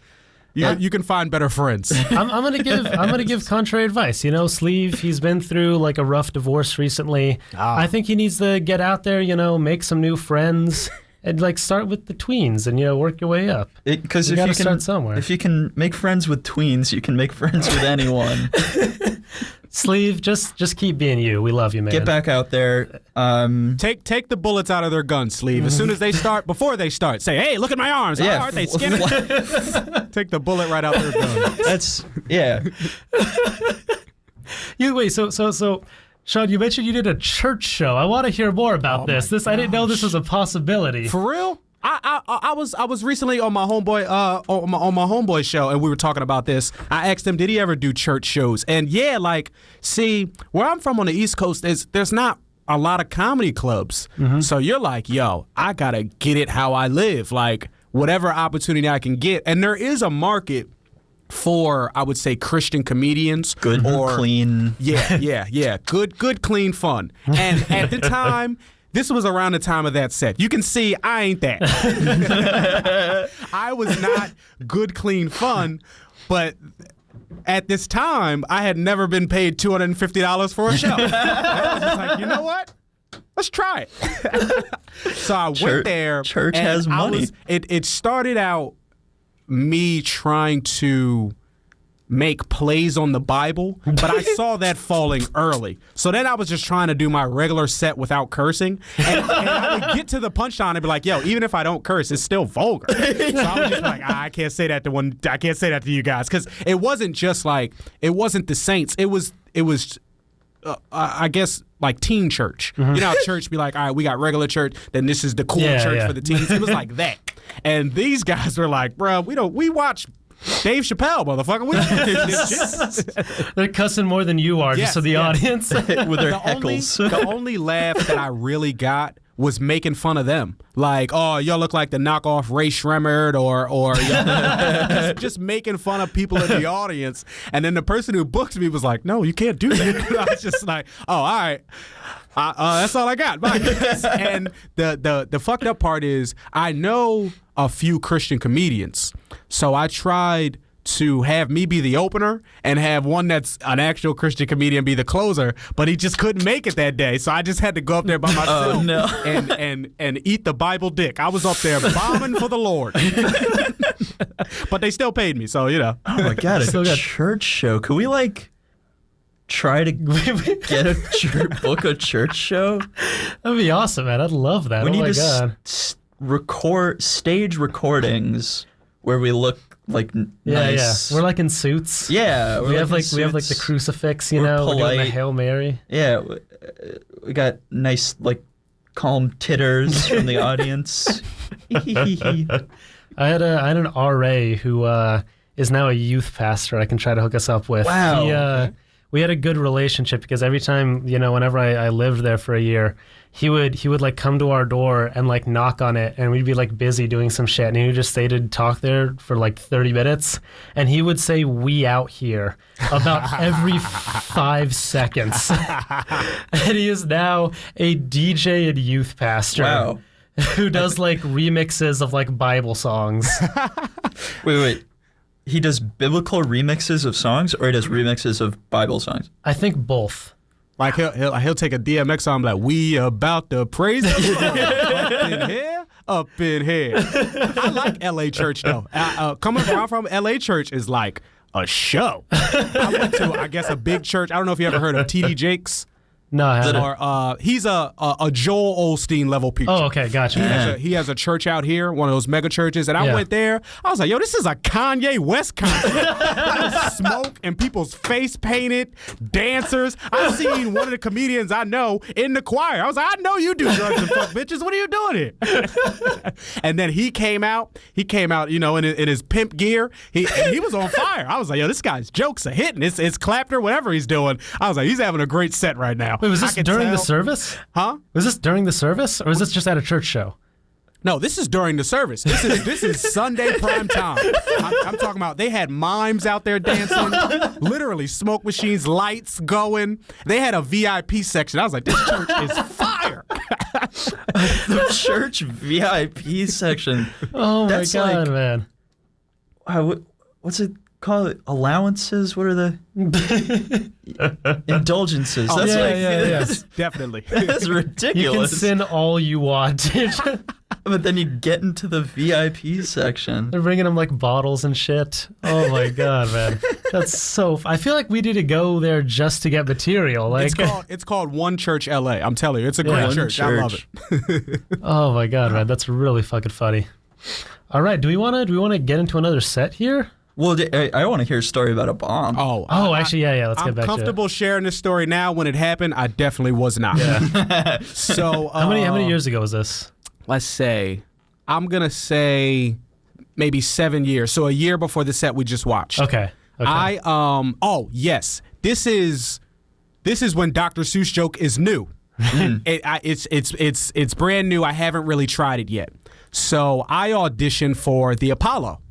You can find better friends. I'm gonna give contrary advice. Sleeve, he's been through like a rough divorce recently. I think he needs to get out there, make some new friends. And like start with the tweens and work your way up. Because you gotta start somewhere. If you can make friends with tweens, you can make friends with anyone. Sleeve, just keep being you. We love you, man. Get back out there. Take the bullets out of their guns, Sleeve. As soon as they start, before they start, say, "Hey, look at my arms. Yeah, aren't they skinny?" Take the bullet right out their gun. That's yeah. Wait. So. Sean, you mentioned you did a church show. I want to hear more about this. I didn't know this was a possibility. For real? I was recently on my homeboy show, and we were talking about this. I asked him, did he ever do church shows? And yeah, see, where I'm from on the East Coast, there's not a lot of comedy clubs. Mm-hmm. So you're like, yo, I gotta get it how I live, like whatever opportunity I can get. And there is a market for, I would say, Christian comedians. Good, clean. Yeah. Good, clean fun. And at the time, this was around the time of that set. You can see I ain't that. I was not good, clean fun, but at this time, I had never been paid $250 for a show. I was just like, you know what? Let's try it. So I went there. Church has money. It started out me trying to make plays on the Bible, but I saw that falling early. So then I was just trying to do my regular set without cursing, and I would get to the punchline and be like, "Yo, even if I don't curse, it's still vulgar." So I was just like, "I can't say that to you guys," because it wasn't the saints. It was. I guess like teen church. Mm-hmm. You know how church be like, all right, we got regular church, then this is the cool church for the teens. It was like that. And these guys were like, bro, we watch Dave Chappelle, motherfucker. They're cussing more than you are, just so the audience. With their heckles. The only laugh that I really got was making fun of them. Like, oh, y'all look like the knockoff Ray Shremmerd or just making fun of people in the audience. And then the person who booked me was like, no, you can't do that. I was just like, oh, all right. That's all I got. Bye. And the fucked up part is I know a few Christian comedians. So I tried to have me be the opener and have one that's an actual Christian comedian be the closer, but he just couldn't make it that day. So I just had to go up there by myself and eat the Bible dick. I was up there bombing for the Lord. But they still paid me, so, you know. Oh, my God, a church show. Could we, like, try to get book a church show? That'd be awesome, man. I'd love that. We need my to God. record stage recordings where we look like nice. Yeah. We're like in suits. Yeah, we have like the crucifix, you know. Polite. We're doing the Hail Mary. Yeah, we got nice like calm titters from the audience. I had an RA who is now a youth pastor. I can try to hook us up with. Wow. We had a good relationship because every time, you know, whenever I lived there for a year, he would like come to our door and like knock on it, and we'd be like busy doing some shit, and he would just stay to talk there for like 30 minutes, and he would say "we out here" about every 5 seconds. And he is now a DJ and youth pastor. Wow. Who does like remixes of like Bible songs. Wait. He does biblical remixes of songs, or he does remixes of Bible songs? I think both. Like he'll take a DMX song like, we about to praise the Lord. Up in here. I like LA church though. Coming around from LA church is like a show. I went to, I guess, a big church. I don't know if you ever heard of TD Jakes. No, I haven't. Or he's a Joel Osteen level preacher. Oh, okay, gotcha. He has a church out here, one of those mega churches, and I went there. I was like, yo, this is a Kanye West concert. There's smoke and people's face painted, dancers. I've seen one of the comedians I know in the choir. I was like, I know you do drugs and fuck bitches. What are you doing here? And then he came out, you know, in his pimp gear. He was on fire. I was like, yo, this guy's jokes are hitting. It's clapter, whatever he's doing. I was like, he's having a great set right now. Wait, was this during the service? Huh? Was this during the service, or was this just at a church show? No, this is during the service. This is Sunday prime time. I'm talking about they had mimes out there dancing, literally smoke machines, lights going. They had a VIP section. I was like, this church is fire. The church VIP section. Oh That's my God, like, man. What's it called? Allowances? What are the indulgences? Oh, That's yes, definitely. That's ridiculous. You can sin all you want. But then you get into the VIP section. They're bringing them like bottles and shit. Oh my God, man. That's so. I feel like we need to go there just to get material. Like It's called One Church LA. I'm telling you, it's a great church. I love it. Oh my God, man. That's really fucking funny. All right, do we want to get into another set here? Well, I want to hear a story about a bomb. Actually, yeah. Let's get back to it. I'm comfortable sharing this story now. When it happened, I definitely was not. Yeah. So how many years ago was this? Let's say, I'm gonna say maybe 7 years. So a year before the set we just watched. Okay. Yes. This is when Dr. Seuss joke is new. It's brand new. I haven't really tried it yet. So I auditioned for the Apollo.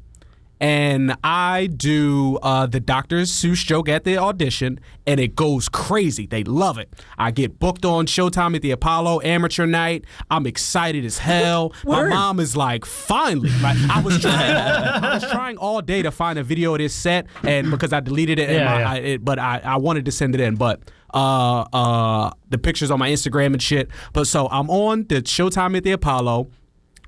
And I do the Dr. Seuss joke at the audition, and it goes crazy. They love it. I get booked on Showtime at the Apollo amateur night. I'm excited as hell. My mom is like, finally. Like, I was trying all day to find a video of this set, and because I deleted it, but I wanted to send it in, but the pictures on my Instagram and shit. But so I'm on the Showtime at the Apollo.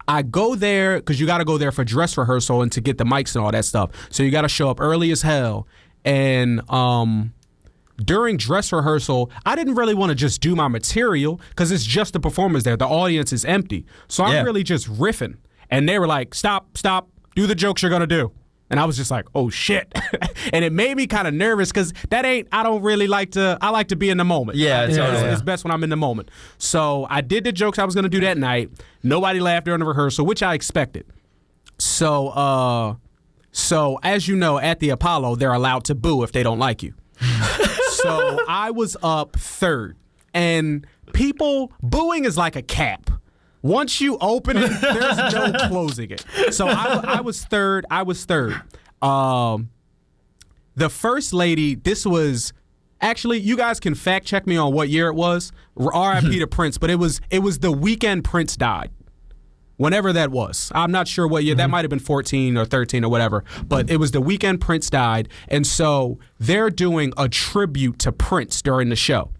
I go there because you got to go there for dress rehearsal and to get the mics and all that stuff. So you got to show up early as hell. And during dress rehearsal, I didn't really want to just do my material because it's just the performers there. The audience is empty. So I'm really just riffing. And they were like, stop, do the jokes you're going to do. And I was just like, oh, shit. And it made me kind of nervous because I don't really like to, I like to be in the moment. Yeah, it's best when I'm in the moment. So I did the jokes I was going to do that night. Nobody laughed during the rehearsal, which I expected. So as you know, at the Apollo, they're allowed to boo if they don't like you. So I was up third. And booing is like a cap. Once you open it, there's no closing it. So I was third. The first lady, this was actually, you guys can fact check me on what year it was. R.I.P. to Prince, but it was the weekend Prince died. Whenever that was. I'm not sure what year. That might have been 14 or 13 or whatever. But it was the weekend Prince died. And so they're doing a tribute to Prince during the show.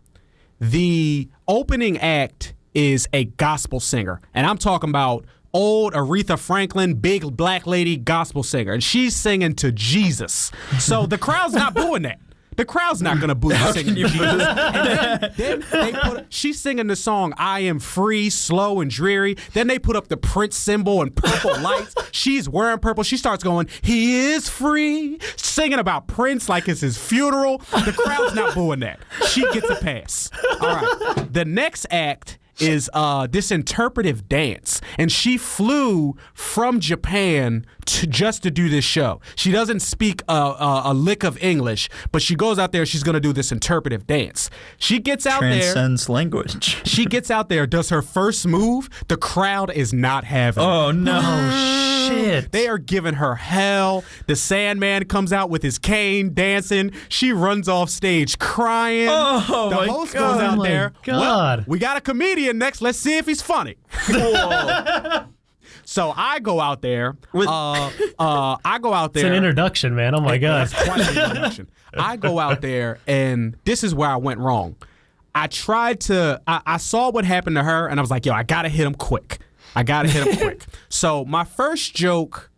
The opening act is a gospel singer. And I'm talking about old Aretha Franklin, big black lady gospel singer. And she's singing to Jesus. So the crowd's not booing that. The crowd's not going to boo you singing to Jesus. And then she's singing the song, I Am Free, slow and dreary. Then they put up the Prince symbol and purple lights. She's wearing purple. She starts going, he is free, singing about Prince like it's his funeral. The crowd's not booing that. She gets a pass. All right. The next act is this interpretive dance. And she flew from Japan just to do this show. She doesn't speak a lick of English, but she goes out there, she's going to do this interpretive dance. She gets out there. Transcends language. She gets out there, does her first move. The crowd is not having it. Oh, no. Shit. They are giving her hell. The Sandman comes out with his cane dancing. She runs off stage crying. Oh, the my host God. goes out Oh, my there. God. Well, we got a comedian next. Let's see if he's funny. So I go out there. I go out there. It's an introduction, man. Oh my God. That's quite an introduction. I go out there, and this is where I went wrong. I saw what happened to her, and I was like, yo, I got to hit him quick. So my first joke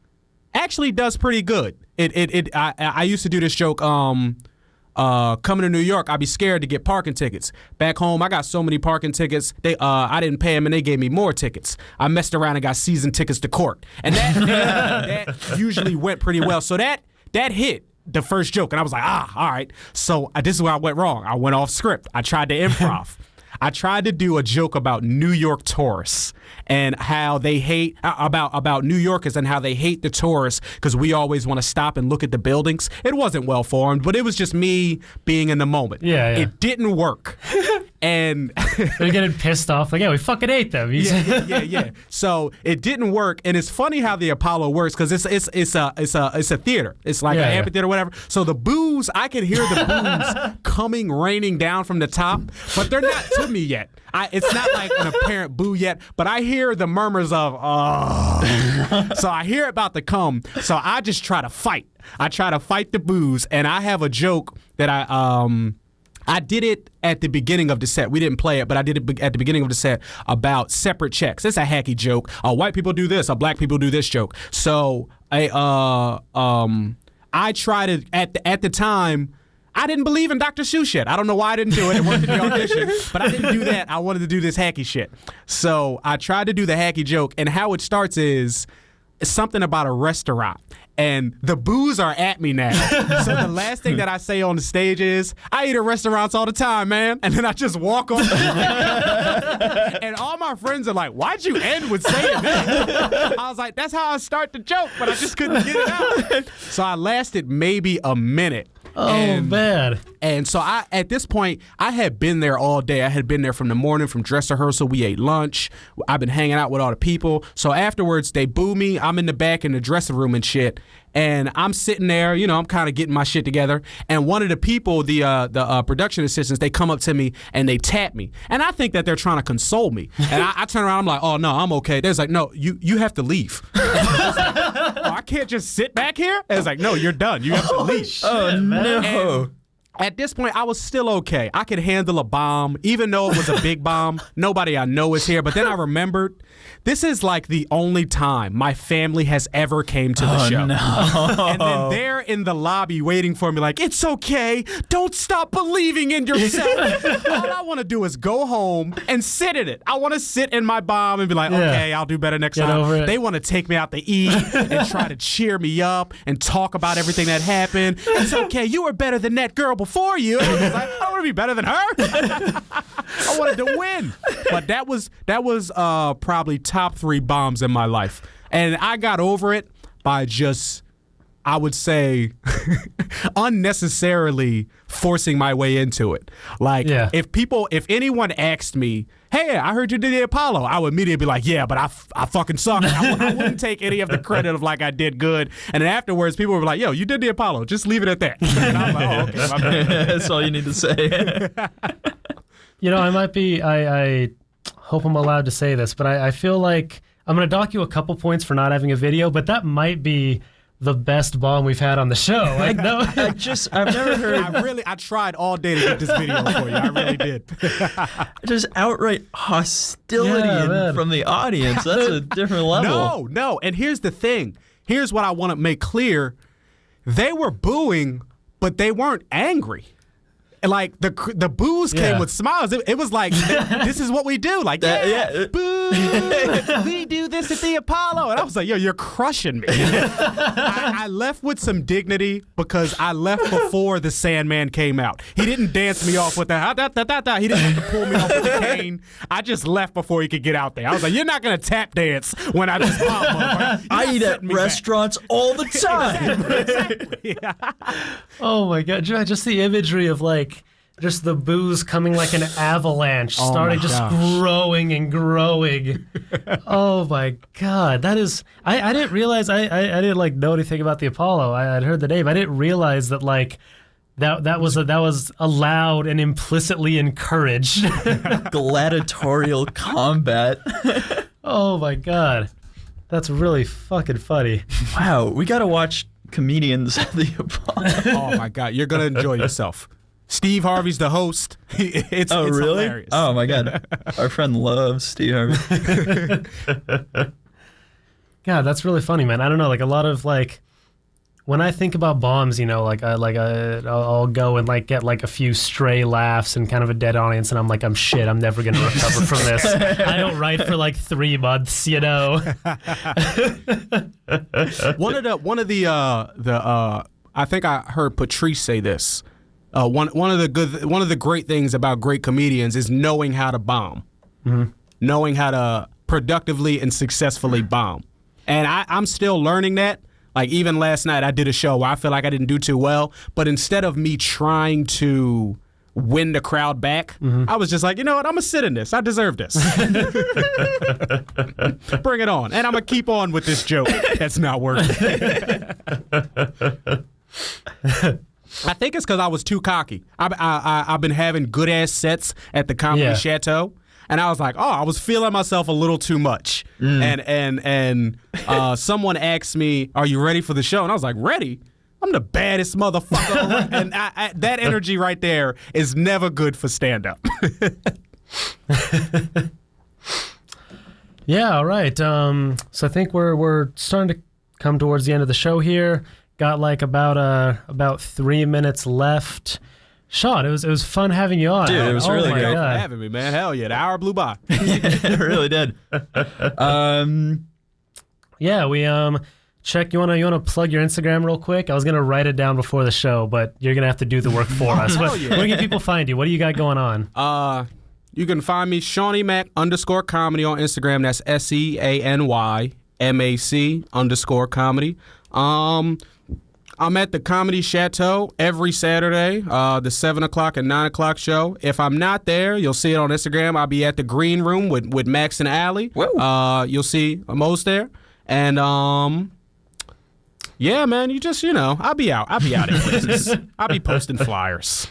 actually does pretty good. I used to do this joke, coming to New York, I'd be scared to get parking tickets. Back home, I got so many parking tickets, I didn't pay them, and they gave me more tickets. I messed around and got season tickets to court. And that usually went pretty well. So that hit the first joke, and I was like, all right. So this is where I went wrong. I went off script. I tried to improv. I tried to do a joke about New York tourists and how they hate about New Yorkers and how they hate the tourists because we always want to stop and look at the buildings. It wasn't well formed, but it was just me being in the moment. Yeah. It didn't work. And They're getting pissed off. Like, yeah, we fucking ate them. yeah. So it didn't work, and it's funny how the Apollo works because it's a theater. It's like an amphitheater, or whatever. So the boos, I can hear the boos coming, raining down from the top, but they're not to me yet. It's not like an apparent boo yet, but I hear the murmurs of so I hear it about to come. So I just try to fight. I try to fight the boos, and I have a joke that I did it at the beginning of the set. We didn't play it, but I did it at the beginning of the set about separate checks. It's a hacky joke. White people do this, black people do this joke. So I tried to at the time. I didn't believe in Dr. Seuss shit. I don't know why I didn't do it. It worked in the audition, but I didn't do that. I wanted to do this hacky shit. So I tried to do the hacky joke, and how it starts is something about a restaurant. And the boos are at me now. So the last thing that I say on the stage is, I eat at restaurants all the time, man. And then I just walk off. And all my friends are like, why'd you end with saying that? I was like, that's how I start the joke, but I just couldn't get it out. So I lasted maybe a minute. Oh, bad. And so at this point, I had been there all day. I had been there from the morning, from dress rehearsal. We ate lunch. I've been hanging out with all the people. So afterwards, they boo me. I'm in the back in the dressing room and shit. And I'm sitting there, I'm kind of getting my shit together. And one of the people, the production assistants, they come up to me and they tap me. And I think that they're trying to console me. And I turn around, I'm like, oh, no, I'm okay. They're like, no, you have to leave. I can't just sit back here? And it's like, no, you're done. You have to leave. Oh, no. And at this point, I was still okay. I could handle a bomb, even though it was a big bomb. Nobody I know is here. But then I remembered, this is like the only time my family has ever came to the show. No. And then they're in the lobby waiting for me like, it's okay. Don't stop believing in yourself. All I want to do is go home and sit in it. I want to sit in my bomb and be like, okay, I'll do better next Get time. over it. They want to take me out to eat and try to cheer me up and talk about everything that happened. It's okay. You were better than that girl before you. And I was like, I want to be better than her. I wanted to win. But that was probably top 3 bombs in my life. And I got over it by just, I would say, unnecessarily forcing my way into it. Like, if anyone asked me, hey, I heard you did the Apollo, I would immediately be like, yeah, but I fucking suck. I wouldn't take any of the credit of like I did good. And then afterwards, people were like, yo, you did the Apollo. Just leave it at that. And I'm like, oh, okay, my bad. That's all you need to say. I hope I'm allowed to say this, but I feel like I'm going to dock you a couple points for not having a video, but that might be the best bomb we've had on the show. Like, no, I've never heard. I tried all day to get this video for you. I really did. Just outright hostility from the audience. That's a different level. No. And here's the thing. Here's what I want to make clear. They were booing, but they weren't angry. Like the boos came with smiles. It was like, this is what we do. Like, boo, we do this at the Apollo. And I was like, yo, you're crushing me. I left with some dignity because I left before the Sandman came out. He didn't dance me off with the He didn't have to pull me off with the cane. I just left before he could get out there. I was like, you're not going to tap dance when I just pop up. I eat at restaurants all the time. Exactly. Oh my God. Just the imagery of like, just the booze coming like an avalanche, starting just growing and growing. Oh my God, that is. I didn't realize. I didn't like know anything about the Apollo. I'd heard the name. I didn't realize that like that was allowed and implicitly encouraged. Gladiatorial combat. Oh my God, that's really fucking funny. Wow, we gotta watch comedians at the Apollo. Oh my God, you're gonna enjoy yourself. Steve Harvey's the host. It's really? Hilarious. Oh my God, our friend loves Steve Harvey. God, that's really funny, man. I don't know, like a lot of like when I think about bombs, I'll go and like get like a few stray laughs and kind of a dead audience, and I'm like, I'm never gonna recover from this. I don't write for like 3 months, One of the I think I heard Patrice say this. One of the great things about great comedians is knowing how to bomb, knowing how to productively and successfully bomb. And I'm still learning that. Like even last night, I did a show where I feel like I didn't do too well, but instead of me trying to win the crowd back, I was just like, you know what? I'm gonna sit in this. I deserve this. Bring it on, and I'm gonna keep on with this joke that's not working. I think it's because I was too cocky. I've been having good ass sets at the Comedy Chateau, and I was like, I was feeling myself a little too much. And someone asked me, "Are you ready for the show?" And I was like, "Ready? I'm the baddest motherfucker around." And that energy right there is never good for stand up. Yeah. All right. So I think we're starting to come towards the end of the show here. Got like about 3 minutes left. Sean, it was fun having you on. Dude, it was really great. Thanks for having me, man. Hell yeah, the hour blew by. It really did. Yeah, we check. You wanna plug your Instagram real quick? I was gonna write it down before the show, but you're gonna have to do the work for us. Where can people find you? What do you got going on? You can find me Shawnee Mac _comedy on Instagram. That's SEANYMAC _comedy. I'm at the Comedy Chateau every Saturday, the 7 o'clock and 9 o'clock show. If I'm not there, you'll see it on Instagram. I'll be at the Green Room with Max and Allie. You'll see Mo's there. And yeah, man, I'll be out in places. I'll be posting flyers.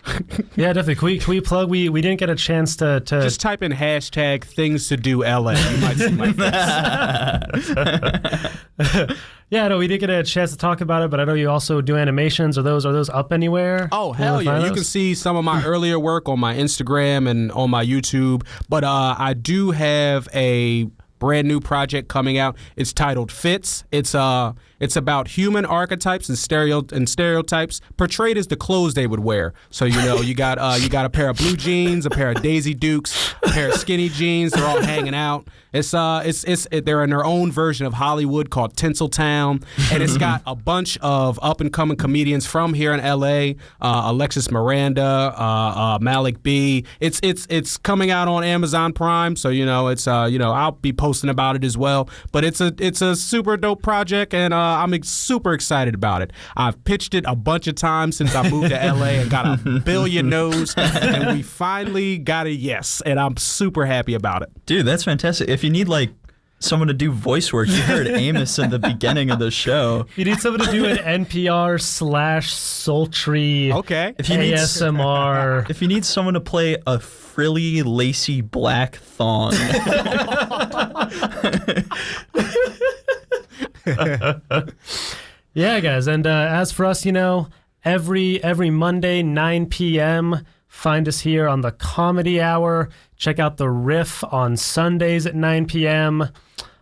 Yeah, definitely. Can we plug? We didn't get a chance to just type in hashtag things to do LA. You might see my face. Yeah, no, we didn't get a chance to talk about it, but I know you also do animations. Are those up anywhere? Oh, hell yeah. You can see some of my earlier work on my Instagram and on my YouTube. But I do have a brand new project coming out. It's titled Fits. It's about human archetypes and stereotypes portrayed as the clothes they would wear. So you got a pair of blue jeans, a pair of Daisy Dukes, a pair of skinny jeans. They're all hanging out. They're in their own version of Hollywood called Tinseltown, and it's got a bunch of up and coming comedians from here in LA. Alexis Miranda, Malik B. It's coming out on Amazon Prime, so I'll be posting about it as well. But it's a super dope project, and I'm super excited about it. I've pitched it a bunch of times since I moved to LA and got a billion no's, and we finally got a yes, and I'm super happy about it. Dude, that's fantastic. If you need like someone to do voice work, you heard Amos in the beginning of the show. You need someone to do an NPR/sultry If you need ASMR. If you need someone to play a frilly, lacy black thong. Yeah, guys. And as for us, every Monday, 9 p.m., find us here on the Comedy Hour. Check out the Riff on Sundays at 9 p.m.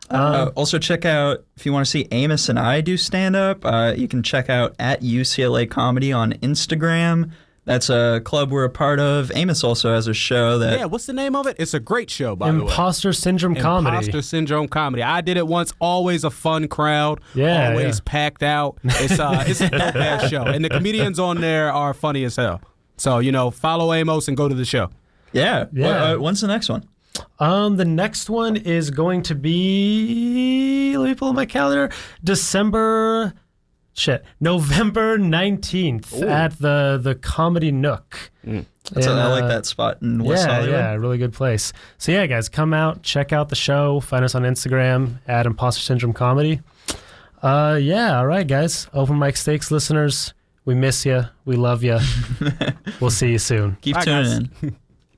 Also, check out, if you want to see Amos and I do stand-up, you can check out at UCLA Comedy on Instagram. That's a club we're a part of. Amos also has a show that... Yeah, what's the name of it? It's a great show, by the way. Imposter Syndrome Comedy. Imposter Syndrome Comedy. I did it once. Always a fun crowd. Yeah, always packed out. It's a dope-ass show. And the comedians on there are funny as hell. So, follow Amos and go to the show. Yeah. Yeah. When's the next one? The next one is going to be, let me pull up my calendar, November 19th at the Comedy Nook. I like that spot in West Hollywood. Yeah, really good place. So yeah, guys, come out, check out the show, find us on Instagram at Imposter Syndrome Comedy. Yeah, all right, guys. Open Mic Steaks listeners, we miss you. We love you. We'll see you soon. Keep Bye, tuning guys. in.